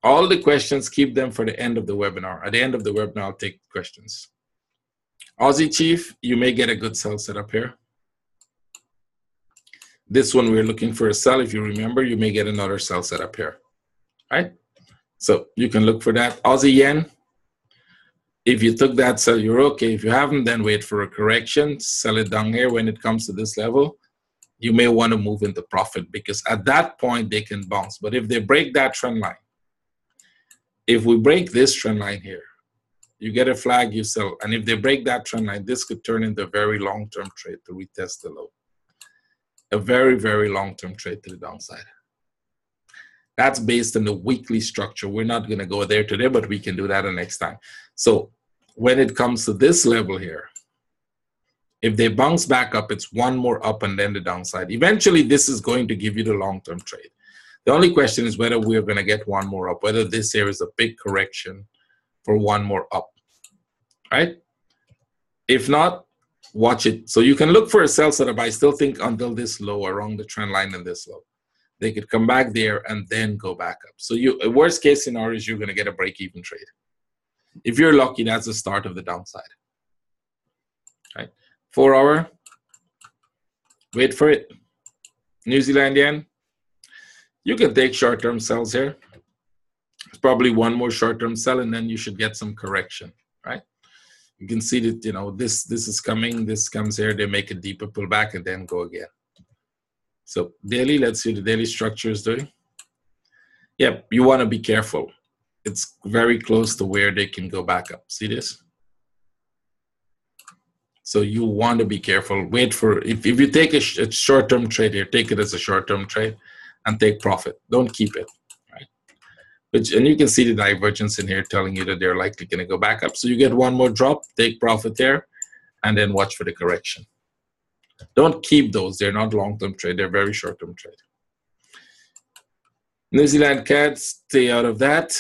All the questions, keep them for the end of the webinar. At the end of the webinar, I'll take questions. Aussie Chief, you may get a good sell setup here. This one, we're looking for a sell. If you remember, you may get another sell setup here. Right? So you can look for that. Aussie Yen, if you took that sell, you're okay. If you haven't, then wait for a correction. Sell it down here when it comes to this level. You may want to move into profit, because at that point they can bounce. But if they break that trend line, if we break this trend line here, you get a flag, you sell. And if they break that trend line, this could turn into a very long-term trade to retest the low. A very, very long-term trade to the downside. That's based on the weekly structure. We're not going to go there today, but we can do that the next time. So when it comes to this level here, if they bounce back up, it's one more up and then the downside. Eventually, this is going to give you the long-term trade. The only question is whether we're going to get one more up, whether this here is a big correction for one more up, right? If not, watch it. So you can look for a sell setup. I still think until this low, around the trend line and this low, they could come back there and then go back up. So a worst case scenario is you're going to get a break-even trade. If you're lucky, that's the start of the downside, right? 4 hour, wait for it. New Zealand yen, you can take short-term sells here. It's probably one more short-term sell, and then you should get some correction, right? You can see that, you know, this is coming, this comes here, they make a deeper pullback and then go again. So daily, let's see what the daily structure is doing. Yep, you want to be careful. It's very close to where they can go back up. See this? So you want to be careful. Wait for, if you take a short-term trade here, take it as a short-term trade and take profit. Don't keep it, right? And you can see the divergence in here telling you that they're likely going to go back up. So you get one more drop, take profit there, and then watch for the correction. Don't keep those. They're not long-term trade. They're very short-term trade. New Zealand CAD, stay out of that.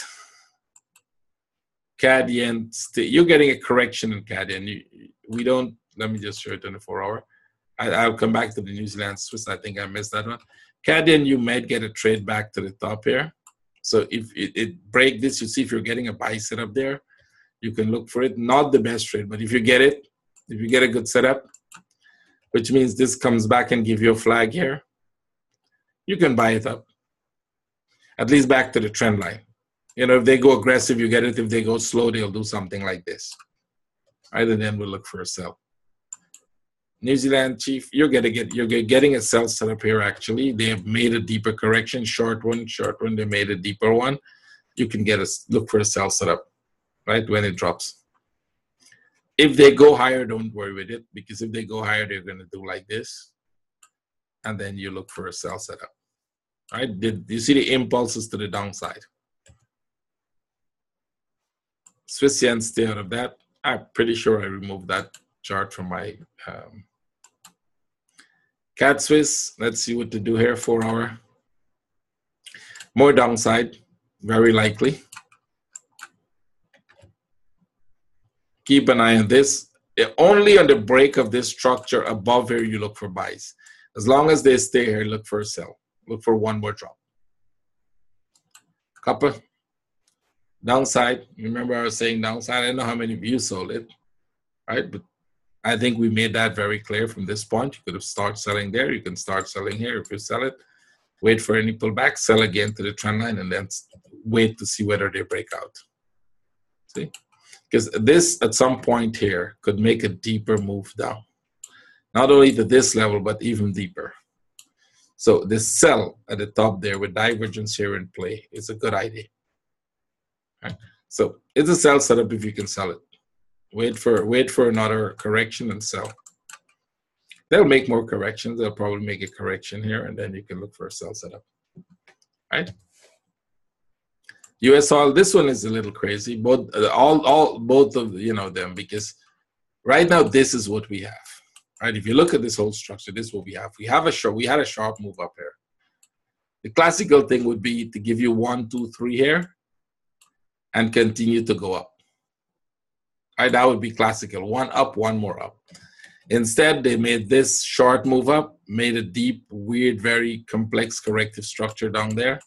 CAD yen, you're getting a correction in CAD yen. We don't, let me just show it on the 4 hour. I'll come back to the New Zealand Swiss. I think I missed that one. CAD yen, you might get a trade back to the top here. So if it break this, you see if you're getting a buy setup there, you can look for it. Not the best trade, but if you get it, if you get a good setup, which means this comes back and give you a flag here, you can buy it up. At least back to the trend line. You know, if they go aggressive, you get it. If they go slow, they'll do something like this. Right, and then we'll look for a sell. New Zealand Chief, you're getting a sell setup here. Actually, they have made a deeper correction, short one. They made a deeper one. You can look for a sell setup, right, when it drops. If they go higher, don't worry with it, because if they go higher, they're going to do like this. And then you look for a sell setup. Right? Did you see the impulses to the downside? Swiss yen, stay out of that. I'm pretty sure I removed that chart from my CAD Swiss. Let's see what to do here. 4 hour. More downside, very likely. Keep an eye on this. Only on the break of this structure above here, you look for buys. As long as they stay here, look for a sell. Look for one more drop. Copper. Downside. Remember I was saying downside. I don't know how many of you sold it, right? But I think we made that very clear from this point. You could have started selling there. You can start selling here. If you sell it, wait for any pullback, sell again to the trend line, and then wait to see whether they break out. See? Because this, at some point here, could make a deeper move down. Not only to this level, but even deeper. So this sell at the top there with divergence here in play is a good idea. Right? So it's a sell setup if you can sell it. Wait for another correction and sell. They'll make more corrections. They'll probably make a correction here, and then you can look for a sell setup. Right? US oil, this one is a little crazy. Both of them, because right now this is what we have. Right? If you look at this whole structure, this is what we have. We had a sharp move up here. The classical thing would be to give you 1, 2, 3 here and continue to go up. Right? That would be classical. One up, one more up. Instead, they made this short move up, made a deep, weird, very complex corrective structure down there.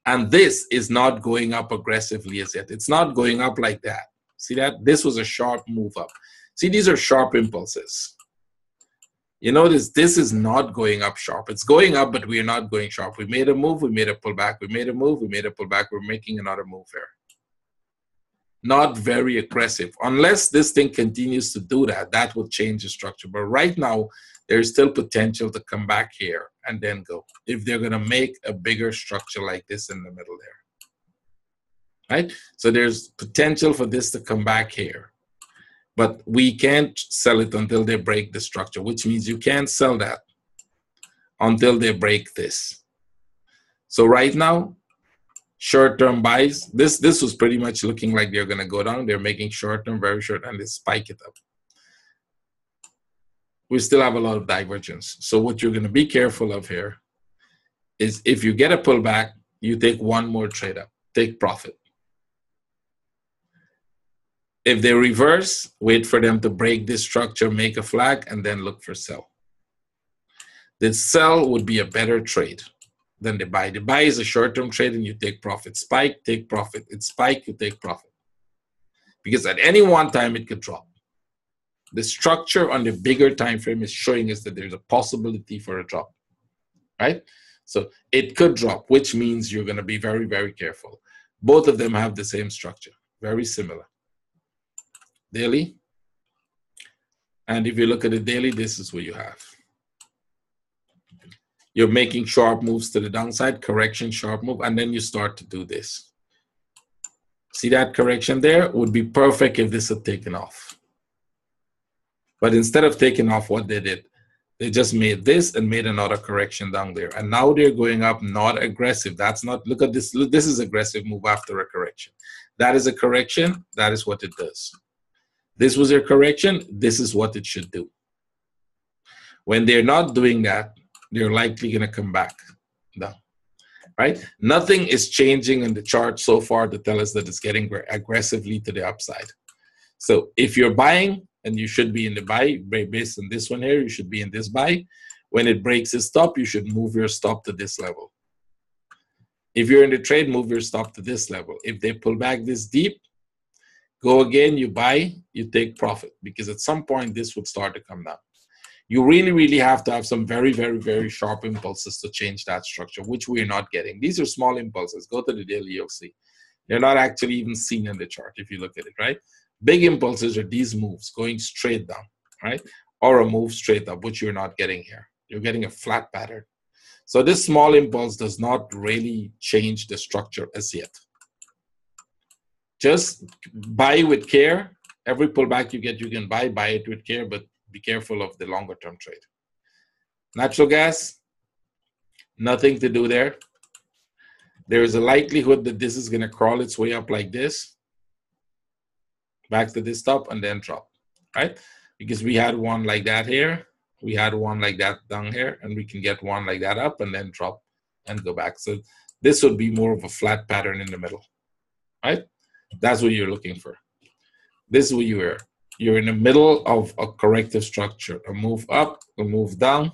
And this is not going up aggressively as yet. It's not going up like that. See that? This was a sharp move up. See, these are sharp impulses. You notice this is not going up sharp. It's going up, but we are not going sharp. We made a move, we made a pullback. We made a move, we made a pullback. We're making another move here. Not very aggressive. Unless this thing continues to do that, that will change the structure. But right now, there's still potential to come back here and then go. If they're going to make a bigger structure like this in the middle there. Right? So there's potential for this to come back here. But we can't sell it until they break the structure, which means you can't sell that until they break this. So right now, short-term buys, this was pretty much looking like they're going to go down. They're making short-term, very short, and they spike it up. We still have a lot of divergence. So what you're going to be careful of here is if you get a pullback, you take one more trade up, take profit. If they reverse, wait for them to break this structure, make a flag, and then look for sell. The sell would be a better trade than the buy. The buy is a short-term trade and you take profit. Spike, take profit. It spike, you take profit. Because at any one time, it could drop. The structure on the bigger time frame is showing us that there's a possibility for a drop, right? So it could drop, which means you're going to be very, very careful. Both of them have the same structure, very similar. Daily. And if you look at the daily, this is what you have. You're making sharp moves to the downside, correction, sharp move, and then you start to do this. See that correction there? Would be perfect if this had taken off. But instead of taking off, what they did, they just made this and made another correction down there. And now they're going up, not aggressive. That's not, look at this. This is aggressive move after a correction. That is a correction. That is what it does. This was a correction. This is what it should do. When they're not doing that, they're likely going to come back down, right? Nothing is changing in the chart so far to tell us that it's getting aggressively to the upside. So if you're buying, and you should be in the buy, based on this one here, you should be in this buy. When it breaks its stop, you should move your stop to this level. If you're in the trade, move your stop to this level. If they pull back this deep, go again, you buy, you take profit, because at some point this would start to come down. You really, really have to have some very, very, very sharp impulses to change that structure, which we're not getting. These are small impulses. Go to the daily, you'll see. They're not actually even seen in the chart if you look at it, right? Big impulses are these moves going straight down, right? Or a move straight up, which you're not getting here. You're getting a flat pattern. So this small impulse does not really change the structure as yet. Just buy with care Every pullback you get, you can buy it with care, but be careful of the longer term trade. Natural gas, nothing to do there. There is a likelihood that this is going to crawl its way up like this, back to this top, and then drop, right? Because we had one like that here, we had one like that down here, and we can get one like that up and then drop and go back. So this would be more of a flat pattern in the middle, right? That's what you're looking for. This is what you are. You're in the middle of a corrective structure, a move up, a move down,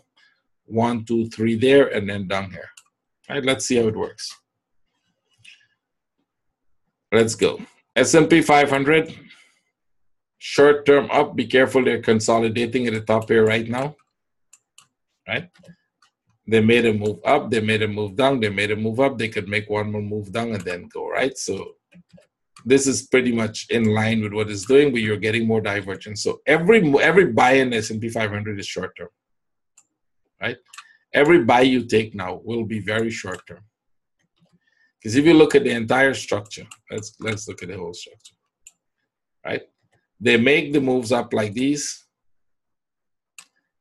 1, 2, 3 there, and then down here. All right, let's see how it works. Let's go. S&P 500, short term up. Be careful, they're consolidating at the top here right now, right? They made a move up, they made a move down, they made a move up. They could make one more move down and then go, right? So this is pretty much in line with what it's doing, but you're getting more divergence. So every buy in S&P 500 is short term, right? Every buy you take now will be very short term. Because if you look at the entire structure, let's look at the whole structure, right? They make the moves up like these.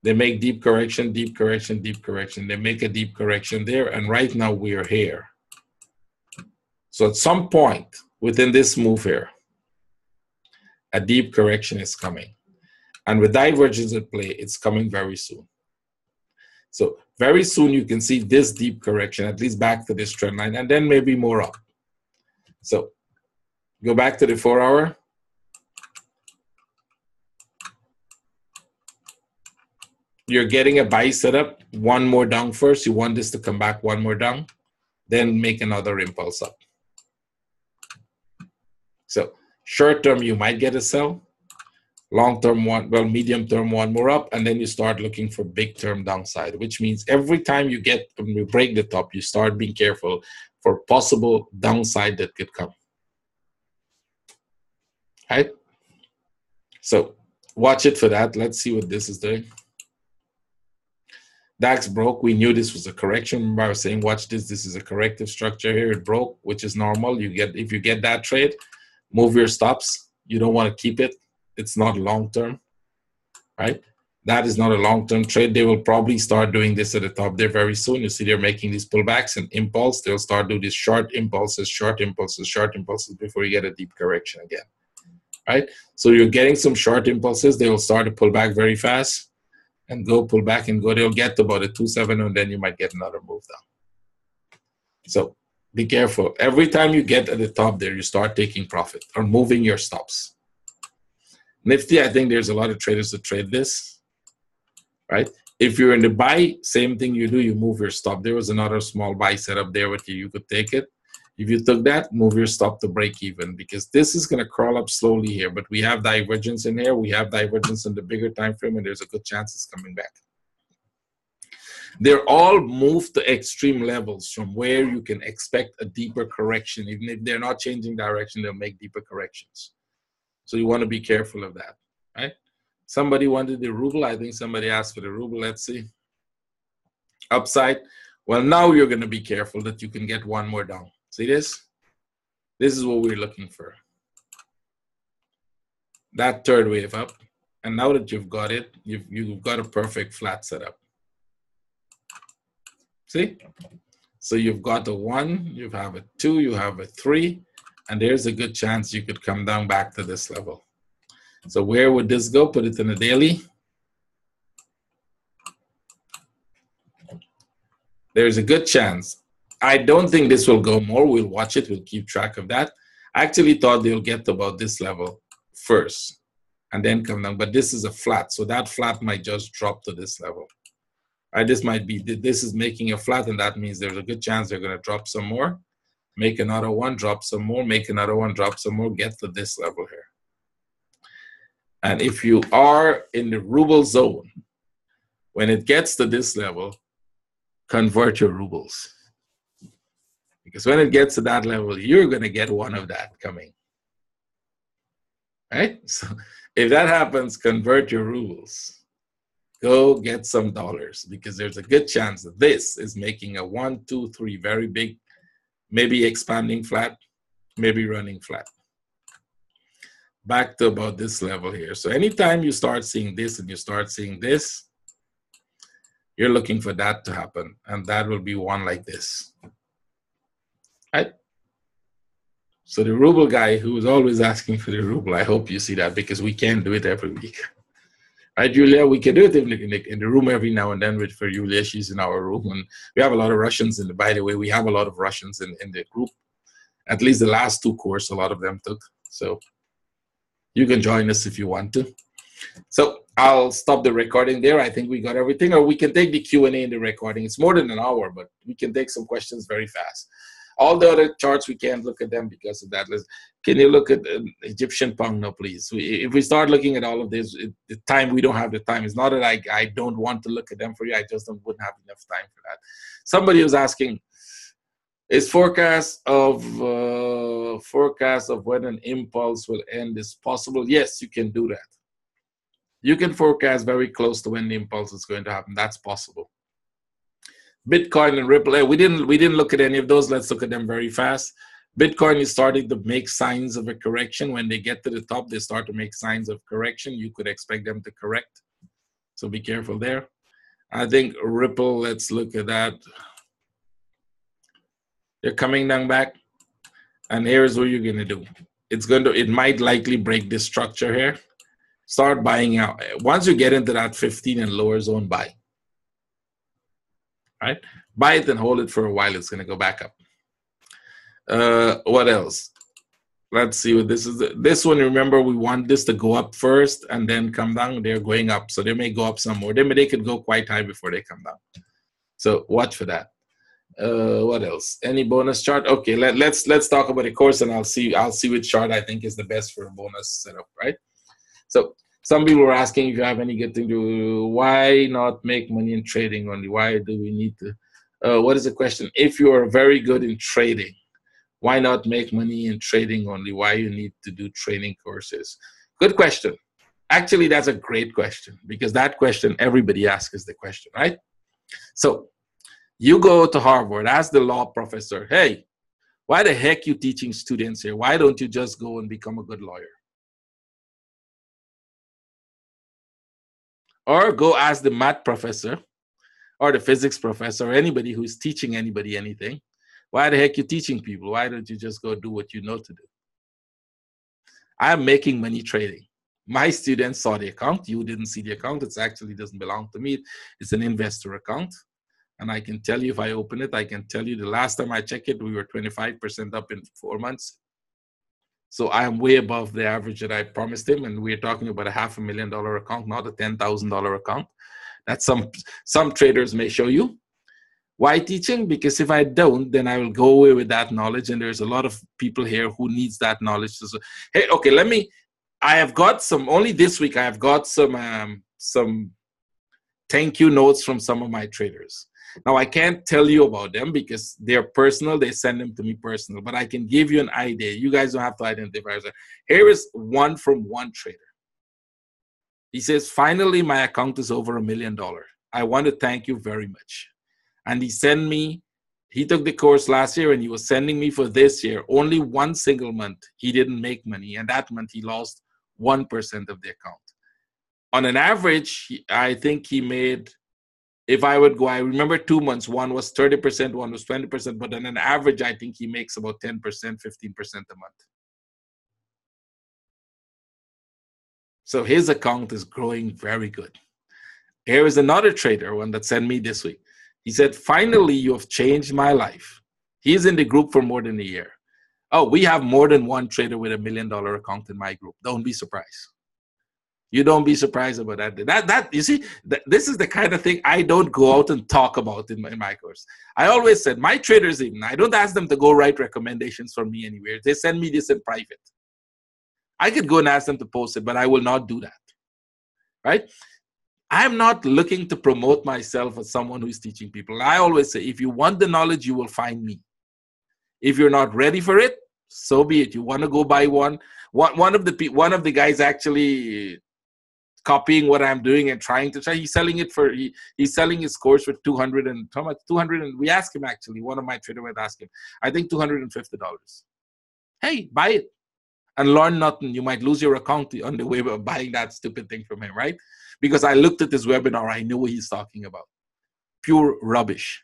They make deep correction, deep correction, deep correction. They make a deep correction there, and right now we are here. So at some point within this move here, a deep correction is coming. And with divergence at play, it's coming very soon. So very soon you can see this deep correction, at least back to this trend line, and then maybe more up. So go back to the 4-hour. You're getting a buy setup, one more down first. You want this to come back one more down, then make another impulse up. So short term, you might get a sell. Long term one, well, medium term one more up, and then you start looking for big term downside, which means every time you break the top, you start being careful for possible downside that could come. Right? So watch it for that. Let's see what this is doing. DAX broke. We knew this was a correction. Remember I was saying, watch this. This is a corrective structure here. It broke, which is normal. If you get that trade, move your stops. You don't want to keep it. It's not long-term, right? That is not a long-term trade. They will probably start doing this at the top there very soon. You see they're making these pullbacks and impulse. They'll start doing these short impulses, short impulses, short impulses before you get a deep correction again, right? So you're getting some short impulses. They will start to pull back very fast and go pull back and go. They'll get to about a 2.7 and then you might get another move down. So be careful. Every time you get at the top there, you start taking profit or moving your stops. Nifty, I think there's a lot of traders that trade this, right? If you're in the buy, same thing you do, you move your stop. There was another small buy set up there with you. You could take it. If you took that, move your stop to break even because this is going to crawl up slowly here. But we have divergence in here. We have divergence in the bigger time frame, and there's a good chance it's coming back. They're all moved to extreme levels from where you can expect a deeper correction. Even if they're not changing direction, they'll make deeper corrections. So you want to be careful of that, right? Somebody wanted the ruble. I think somebody asked for the ruble. Let's see. Upside. Well, now you're going to be careful that you can get one more down. See this? This is what we're looking for. That third wave up. And now that you've got it, you've got a perfect flat setup. See? So you've got a 1, you have a 2, you have a 3. And there's a good chance you could come down back to this level. So where would this go? Put it in a daily. There's a good chance. I don't think this will go more. We'll watch it. We'll keep track of that. I actually thought they'll get to about this level first and then come down. But this is a flat. So that flat might just drop to this level. Right, this is making a flat, and that means there's a good chance they're going to drop some more. Make another one, drop some more, make another one, drop some more, get to this level here. And if you are in the ruble zone, when it gets to this level, convert your rubles. Because when it gets to that level, you're going to get one of that coming. Right? So if that happens, convert your rubles. Go get some dollars because there's a good chance that this is making a 1, 2, 3 very big, maybe expanding flat, maybe running flat. back to about this level here. So anytime you start seeing this and you start seeing this, you're looking for that to happen. And that will be one like this. Right? So the ruble guy who is always asking for the ruble, I hope you see that, because we can't do it every week. Right, Julia? We can do it in the room every now and then for Julia. She's in our room. And we have a lot of Russians in the, by the way, we have a lot of Russians in the group. At least the last two courses, a lot of them took. So you can join us if you want to. So I'll stop the recording there. I think we got everything, or we can take the Q&A in the recording. It's more than an hour, but we can take some questions very fast. All the other charts, we can't look at them because of that. Can you look at Egyptian pound now, please? If we start looking at all of this, the time, we don't have the time. It's not that I don't want to look at them for you. I just wouldn't have enough time for that. Somebody was asking, is forecast of when an impulse will end is possible? Yes, you can do that. You can forecast very close to when the impulse is going to happen. That's possible. Bitcoin and Ripple, we didn't look at any of those. Let's look at them very fast. Bitcoin is starting to make signs of a correction. When they get to the top, they start to make signs of correction. You could expect them to correct. So be careful there. I think Ripple, let's look at that. They're coming down back. And here's what you're going to do. It might likely break this structure here. Start buying out. Once you get into that 15 and lower zone, buy. Right? Buy it and hold it for a while. It's going to go back up. What else? Let's see what this is. This one, remember, we want this to go up first and then come down. They're going up. So they may go up some more. They could go quite high before they come down. So watch for that. What else? Any bonus chart? Okay, let's talk about the course, and I'll see which chart I think is the best for a bonus setup, right? So some people were asking if you have any good thing to do. Why not make money in trading only? Why do we need to? What is the question? If you are very good in trading, why not make money in trading only? Why you need to do training courses? Good question. Actually, that's a great question, because that question everybody asks is the question, right? So you go to Harvard, ask the law professor, hey, why the heck you teaching students here? Why don't you just go and become a good lawyer? Or go ask the math professor or the physics professor or anybody who's teaching anybody anything. Why the heck you teaching people? Why don't you just go do what you know to do? I'm making money trading. My students saw the account. You didn't see the account. It actually doesn't belong to me. It's an investor account. And I can tell you, if I open it, I can tell you the last time I checked it, we were 25% up in 4 months. So I am way above the average that I promised him. And we're talking about a $500,000 account, not a $10,000 account. That some traders may show you. Why teaching? Because if I don't, then I will go away with that knowledge. And there's a lot of people here who needs that knowledge. So, hey, okay, I have got only this week, I have got some thank you notes from some of my traders. Now, I can't tell you about them because they're personal. They send them to me personal, but I can give you an idea. You guys don't have to identify. Here is one from one trader. He says, finally, my account is over $1 million. I want to thank you very much. And he took the course last year and he was sending me for this year, only one single month, he didn't make money. And that month he lost 1% of the account. On an average, I think he made, if I would go, I remember 2 months, one was 30%, one was 20%, but on an average, I think he makes about 10%, 15% a month. So his account is growing very good. Here is another trader, one that sent me this week. He said, finally, you have changed my life. He's in the group for more than a year. Oh, we have more than one trader with $1 million account in my group. Don't be surprised. You don't be surprised about that. You see, this is the kind of thing I don't go out and talk about in my course. I always said, my traders, even, I don't ask them to go write recommendations for me anywhere. They send me this in private. I could go and ask them to post it, but I will not do that, right? I'm not looking to promote myself as someone who is teaching people. I always say, if you want the knowledge, you will find me. If you're not ready for it, so be it. You want to go buy one of the guys actually copying what I'm doing and trying to try. He's selling his course for $200 and how much? $200, and we asked him actually. One of my traders would ask him, I think $250. Hey, buy it. and learn nothing. You might lose your account on the way of buying that stupid thing from him, right? Because I looked at his webinar, I knew what he's talking about. Pure rubbish,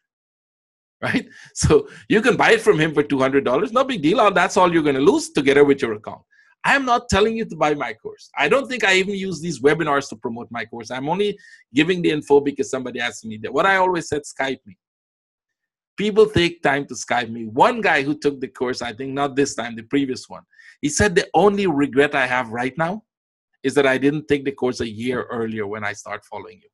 right? So you can buy it from him for $200, no big deal. That's all you're going to lose together with your account. I'm not telling you to buy my course. I don't think I even use these webinars to promote my course. I'm only giving the info because somebody asked me that. What I always said, Skype me. People take time to Skype me. One guy who took the course, I think not this time, the previous one, he said the only regret I have right now is that I didn't take the course a year earlier when I started following you.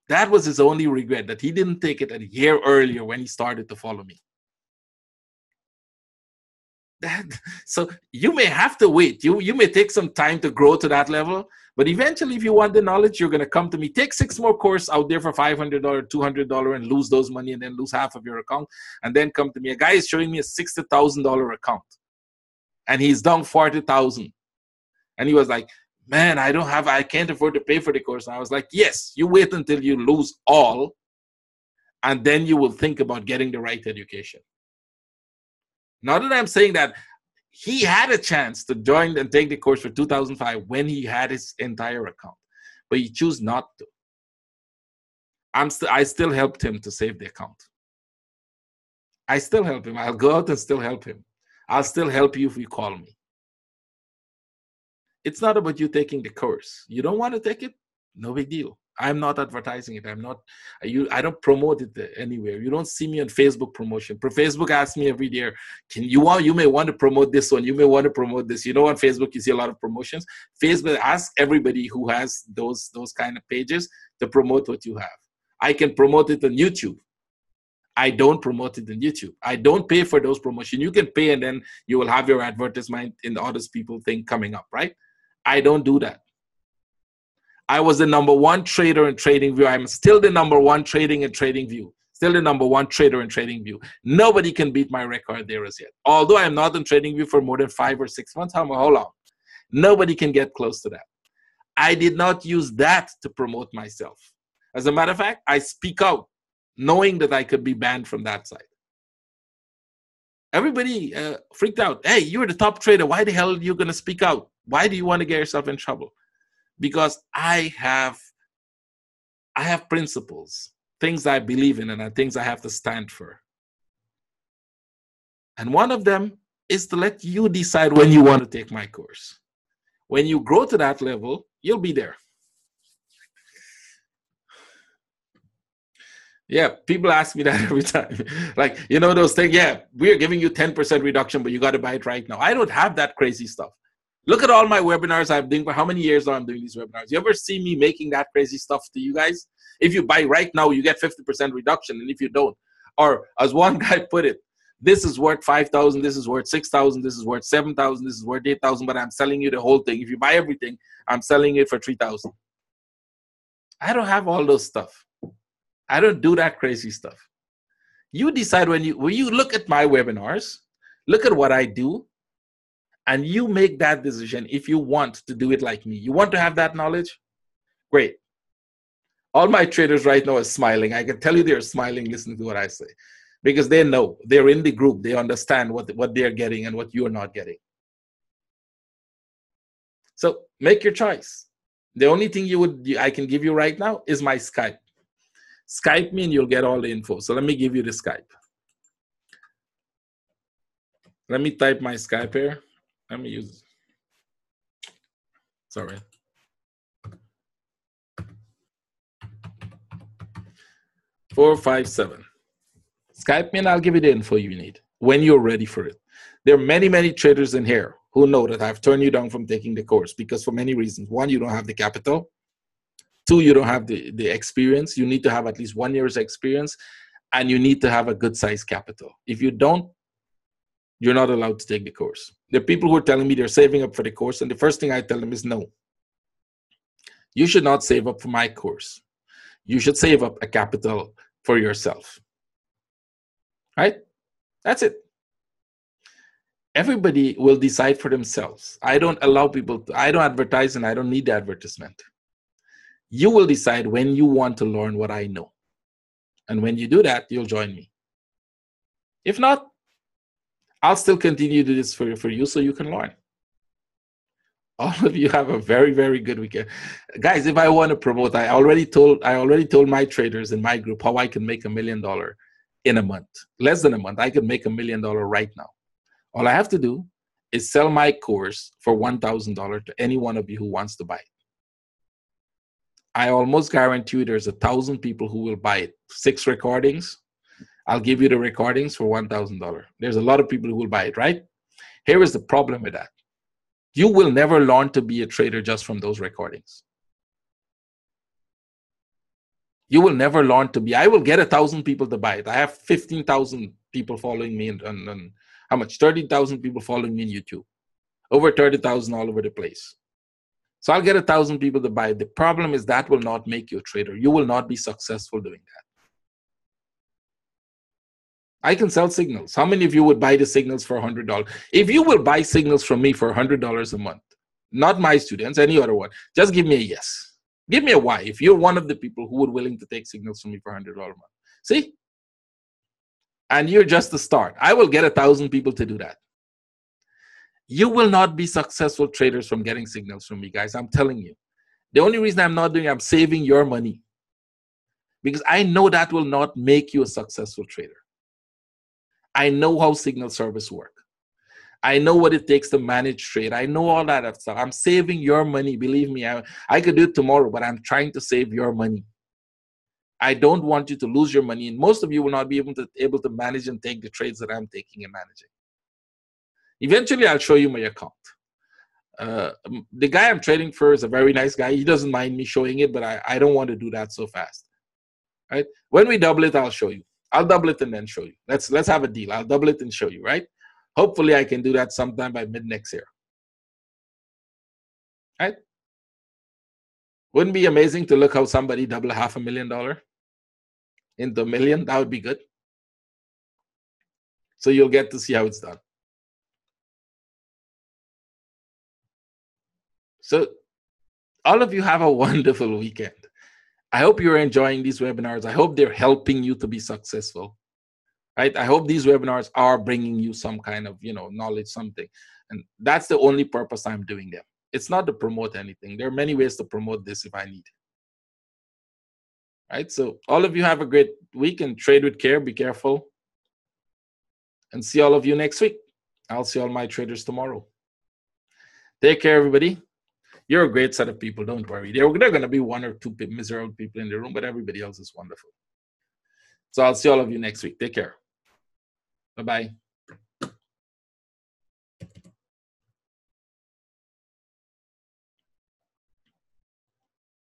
That was his only regret, that he didn't take it a year earlier when he started to follow me. So you may have to wait. You may take some time to grow to that level, but eventually, if you want the knowledge, you're going to come to me. Take 6 more courses out there for $500, $200, and lose those money, and then lose half of your account, and then come to me. A guy is showing me a $60,000 account, and he's down $40,000, and he was like, "Man, I can't afford to pay for the course." And I was like, "Yes, you wait until you lose all, and then you will think about getting the right education." Not that I'm saying that he had a chance to join and take the course for $2,500 when he had his entire account, but he chose not to. I still helped him to save the account. I still help him. I'll go out and still help him. I'll still help you if you call me. It's not about you taking the course. You don't want to take it? No big deal. I'm not advertising it. I don't promote it anywhere. You don't see me on Facebook promotion. Facebook asks me every year, you may want to promote this one. You may want to promote this. You know, on Facebook, you see a lot of promotions. Facebook asks everybody who has those kind of pages to promote what you have. I can promote it on YouTube. I don't promote it on YouTube. I don't pay for those promotions. You can pay and then you will have your advertisement in the others people thing coming up, right? I don't do that. I was the #1 trader in TradingView. I'm still the #1 trading in TradingView. Still the #1 trader in TradingView. Nobody can beat my record there as yet. Although I'm not in TradingView for more than 5 or 6 months. How long? Nobody can get close to that. I did not use that to promote myself. As a matter of fact, I speak out knowing that I could be banned from that side. Everybody freaked out. Hey, you're the top trader. Why the hell are you going to speak out? Why do you want to get yourself in trouble? Because I have principles, things I believe in, and things I have to stand for. And one of them is to let you decide when you want to take my course. When you grow to that level, you'll be there. Yeah, people ask me that every time. Like, you know, those things, yeah, we're giving you 10% reduction, but you got to buy it right now. I don't have that crazy stuff. Look at all my webinars I've been doing. For how many years now I'm doing these webinars? You ever see me making that crazy stuff to you guys? If you buy right now, you get 50% reduction. And if you don't, or as one guy put it, this is worth 5,000, this is worth 6,000, this is worth 7,000, this is worth 8,000, but I'm selling you the whole thing. If you buy everything, I'm selling it for 3,000. I don't have all those stuff. I don't do that crazy stuff. You decide when you look at my webinars, look at what I do, and you make that decision if you want to do it like me. You want to have that knowledge? Great. All my traders right now are smiling. I can tell you they're smiling listening to what I say, because they know, they're in the group. They understand what they're getting and what you're not getting. So make your choice. The only thing I can give you right now is my Skype. Skype me and you'll get all the info. So let me give you the Skype. Let me type my Skype here. Let me use, sorry. $457. Skype me and I'll give you the info you need when you're ready for it. There are many, many traders in here who know that I've turned you down from taking the course because for many reasons. One, you don't have the capital. Two, you don't have the experience. You need to have at least 1 year's experience, and you need to have a good size capital. If you don't, you're not allowed to take the course. There are people who are telling me they're saving up for the course, and the first thing I tell them is no. You should not save up for my course. You should save up a capital for yourself. Right? That's it. Everybody will decide for themselves. I don't allow people to, I don't advertise, and I don't need the advertisement. You will decide when you want to learn what I know. And when you do that, you'll join me. If not, I'll still continue to do this for you so you can learn. All of you have a very, very good weekend. Guys, if I want to promote, I already told my traders in my group how I can make $1 million in a month. Less than a month, I can make $1 million right now. All I have to do is sell my course for $1,000 to any one of you who wants to buy it. I almost guarantee you there's 1,000 people who will buy it. 6 recordings. I'll give you the recordings for $1,000. There's a lot of people who will buy it, right? Here is the problem with that. You will never learn to be a trader just from those recordings. You will never learn to be. I will get 1,000 people to buy it. I have 15,000 people following me on how much? 30,000 people following me on YouTube. Over 30,000 all over the place. So I'll get 1,000 people to buy it. The problem is that will not make you a trader. You will not be successful doing that. I can sell signals. How many of you would buy the signals for $100? If you will buy signals from me for $100 a month, not my students, any other one, just give me a yes. Give me a Y if you're one of the people who would willing to take signals from me for $100 a month. See? And you're just the start. I will get 1,000 people to do that. You will not be successful traders from getting signals from me, guys. I'm telling you. The only reason I'm not doing it, I'm saving your money. Because I know that will not make you a successful trader. I know how signal service work. I know what it takes to manage trade. I know all that stuff. I'm saving your money. Believe me, I could do it tomorrow, but I'm trying to save your money. I don't want you to lose your money. And most of you will not be able to manage and take the trades that I'm taking and managing. Eventually, I'll show you my account. The guy I'm trading for is a very nice guy. He doesn't mind me showing it, but I don't want to do that so fast. Right? When we double it, I'll show you. I'll double it and then show you. Let's have a deal. I'll double it and show you, right? Hopefully, I can do that sometime by mid next year. Right? Wouldn't it be amazing to look how somebody double $500,000 into $1 million? That would be good. So you'll get to see how it's done. So all of you have a wonderful weekend. I hope you're enjoying these webinars. I hope they're helping you to be successful. Right? I hope these webinars are bringing you some kind of, knowledge, something. And that's the only purpose I'm doing them. It's not to promote anything. There are many ways to promote this if I need. Right? So all of you have a great week and trade with care. Be careful. And see all of you next week. I'll see all my traders tomorrow. Take care, everybody. You're a great set of people. Don't worry. There are going to be 1 or 2 miserable people in the room, but everybody else is wonderful. So I'll see all of you next week. Take care. Bye-bye.